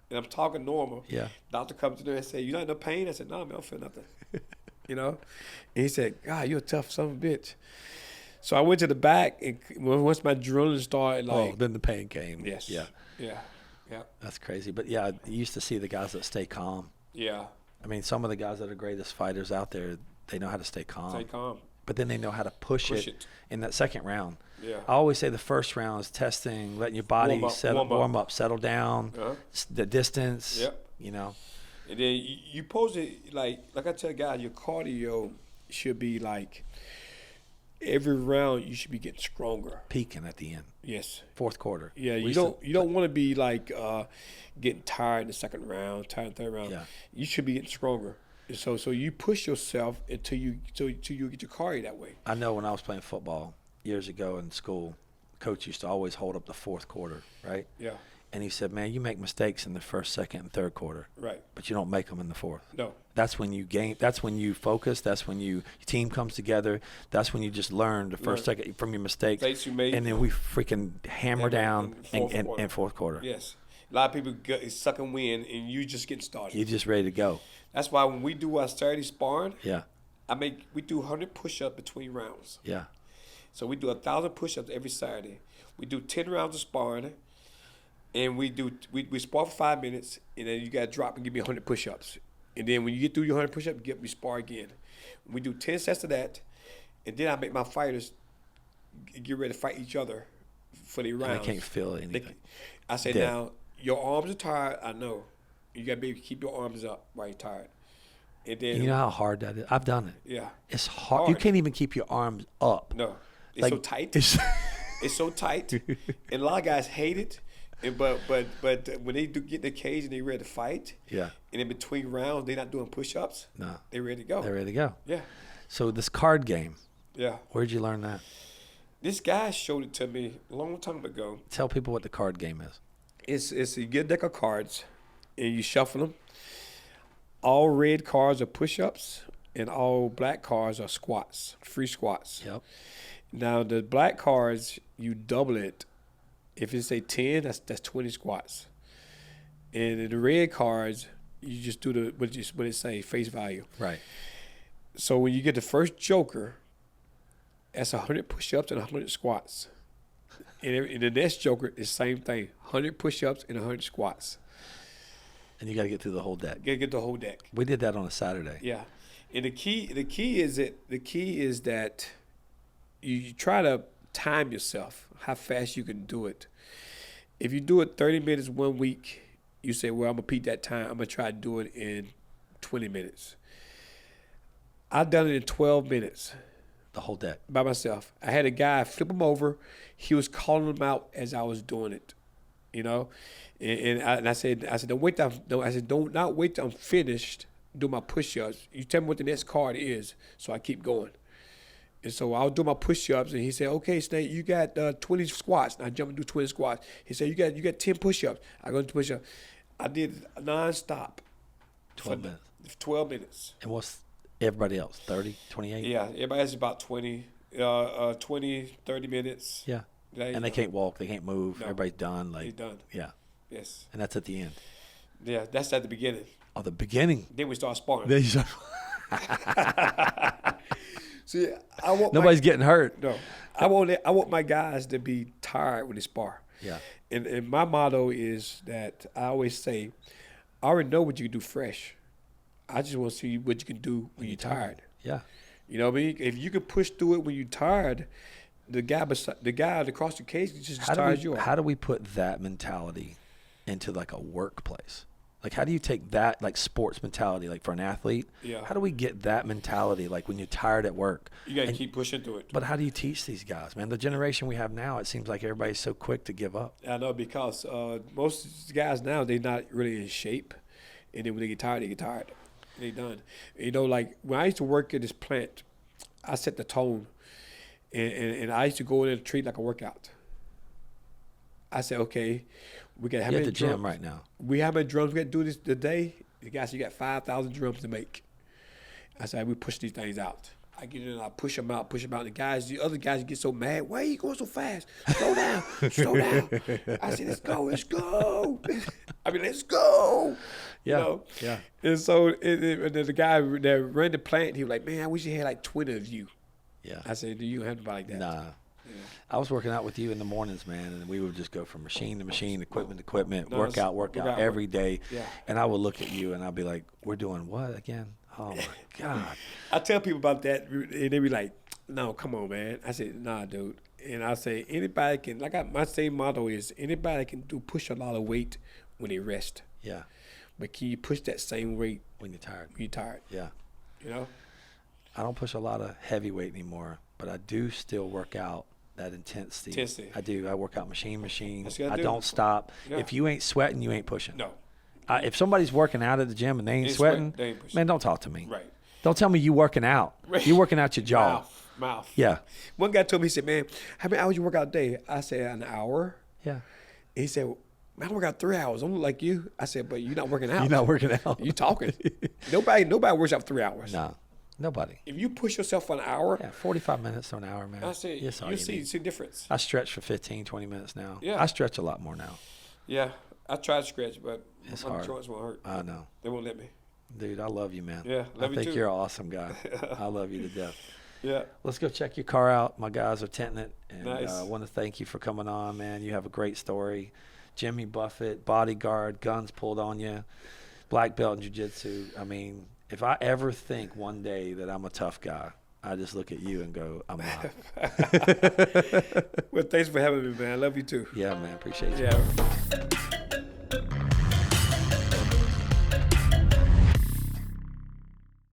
And I'm talking normal. Yeah. Doctor comes in there and said, you not in no pain? I said, no, man, I don't feel nothing. And he said, God, you're a tough son of a bitch. So I went to the back, and once my adrenaline started, then the pain came. Yes. Yeah. Yeah. Yeah. That's crazy. But, yeah, I used to see the guys that stay calm. Yeah. I mean, some of the guys that are greatest fighters out there, they know how to stay calm. Stay calm. But then they know how to push it in that second round. Yeah. I always say the first round is testing, letting your body warm up, settle down, the distance. Yep. And then you pose it like I tell guys, your cardio should be every round you should be getting stronger. Peaking at the end. Yes. Fourth quarter. Yeah, you don't want to be getting tired in the second round, tired in the third round. Yeah. You should be getting stronger. And so you push yourself until you get your cardio that way. I know when I was playing football years ago in school, coach used to always hold up the fourth quarter, right? Yeah. And he said, man, you make mistakes in the first, second, and third quarter. Right. But you don't make them in the fourth. No. That's when you gain. That's when you focus. That's when your team comes together. That's when you just learn the first, second from your mistakes. Mistakes you made. And then we freaking hammer down in fourth quarter. Yes. A lot of people suck and win, and you just getting started. You're just ready to go. That's why when we do our Saturday sparring, we do 100 push-ups between rounds. Yeah. So we do 1,000 push-ups every Saturday. We do 10 rounds of sparring, and we spar for 5 minutes, and then you got to drop and give me 100 push-ups. And then when you get through your 100 push-ups, we spar again. We do 10 sets of that, and then I make my fighters get ready to fight each other for their rounds. And they can't feel anything. I say, now, your arms are tired, I know. You got to be able to keep your arms up while you're tired. And then, you know how hard that is? I've done it. Yeah. It's hard. You can't even keep your arms up. No. It's so tight. It's so tight. And a lot of guys hate it. But when they get in the cage and they ready to fight, and in between rounds they not doing push-ups, they ready to go. They're ready to go. Yeah. So this card game, yeah. Where'd you learn that? This guy showed it to me a long time ago. Tell people what the card game is. It's you get a deck of cards, and you shuffle them. All red cards are push-ups, and all black cards are squats, free squats. Yep. Now the black cards, you double it. If it's a 10, that's 20 squats. And in the red cards, you just do what it say, face value. Right. So when you get the first joker, that's 100 push-ups and 100 squats. And the next joker is the same thing, 100 push-ups and 100 squats. And you got to get through the whole deck. You got to get the whole deck. We did that on a Saturday. Yeah. And the key is that you try to time yourself, how fast you can do it. If you do it 30 minutes 1 week, you say, well, I'm going to beat that time. I'm going to try to do it in 20 minutes. I've done it in 12 minutes. The whole deck. By myself. I had a guy flip him over. He was calling them out as I was doing it, And I said, do not wait till I'm finished doing my push-ups. You tell me what the next card is, so I keep going. And so I was doing my push-ups, and he said, "Okay, Snake, you got 20 squats." And I jumped and do 20 squats. He said, "You got 10 push-ups." I go to push-ups. I did nonstop. 12 minutes. 12 minutes. And what's everybody else? 30, 28? Yeah, everybody has about 20, 30 minutes. Yeah. And they can't walk, they can't move. No. Everybody's done. Like, He's done. Yeah. Yes. And that's at the end. Yeah, that's at the beginning. Oh, the beginning. Then we start sparring. Then you start- See, I want Nobody's getting hurt. No, I want my guys to be tired when they spar. Yeah. And my motto is that I always say, I already know what you can do fresh. I just want to see what you can do when you're tired. Yeah. You know what I mean? If you can push through it when you're tired, the guy across the case just tires you out. How do we put that mentality into like a workplace? Like, how do you take that, like, sports mentality, like, for an athlete? Yeah. How do we get that mentality, like, when you're tired at work? You got to keep pushing through it. But how do you teach these guys, man? The generation we have now, it seems like everybody's so quick to give up. I know, because most guys now, they're not really in shape. And then when they get tired, They done. You know, like, when I used to work at this plant, I set the tone. And I used to go in and treat like a workout. I said, okay, we got how many You're at the drums? gym right now. We how many drums we got to do this today? The guy said, you got 5,000 drums to make. I said, we push these things out. I get in and I push them out. The other guys get so mad. Why are you going so fast? Slow down. I said, let's go. Let's go. Yeah, You know? yeah. And so and then the guy that ran the plant, he was like, man, I wish you had like 20 of you. Yeah. I said, do you have anybody like that? Nah. Yeah. I was working out with you in the mornings, man, and we would just go from machine to machine, equipment to equipment, No, work out every day. Yeah. And I would look at you and I'd be like, we're doing what again? Oh, my God. I tell people about that, and they be like, no, come on, man. I said, nah, dude. And I say, anybody can, my same motto is, anybody can push a lot of weight when they rest. Yeah. But can you push that same weight When you're tired. when you're tired? Yeah. You know? I don't push a lot of heavy weight anymore, but I do still work out that intensity. I do. I work out machine. That's what you I gotta do. don't stop. Yeah. If you ain't sweating, you ain't pushing. No. If somebody's working out at the gym and they ain't sweating, they ain't pushing. man, don't talk to me. Right. Don't tell me you working out. Right. You working out your jaw. Mouth. Yeah. One guy told me, he said, man, how many hours you work out a day? I said, an hour. Yeah. He said, man, I work out 3 hours. I don't look like you. I said, but you're not working out. You're not working out. You talking. Nobody works out 3 hours. No. Nobody. If you push yourself for an hour, Yeah, 45 minutes to an hour, man. I said, That's all you need. see difference. I stretch for 15, 20 minutes now. Yeah. I stretch a lot more now. Yeah, I tried to stretch, but It's my hard. joints won't hurt. I know. They won't let me. Dude, I love you, man. Yeah, love I you think too. you're an awesome guy. I love you to death. Yeah. Let's go check your car out. My guys are tinting it. And Nice. I want to thank you for coming on, man. You have a great story. Jimmy Buffett, bodyguard, guns pulled on you, black belt in jiu-jitsu. I mean, if I ever think one day that I'm a tough guy, I just look at you and go, I'm not. Well, thanks for having me, man. I love you too. Yeah, man. Appreciate you. Yeah.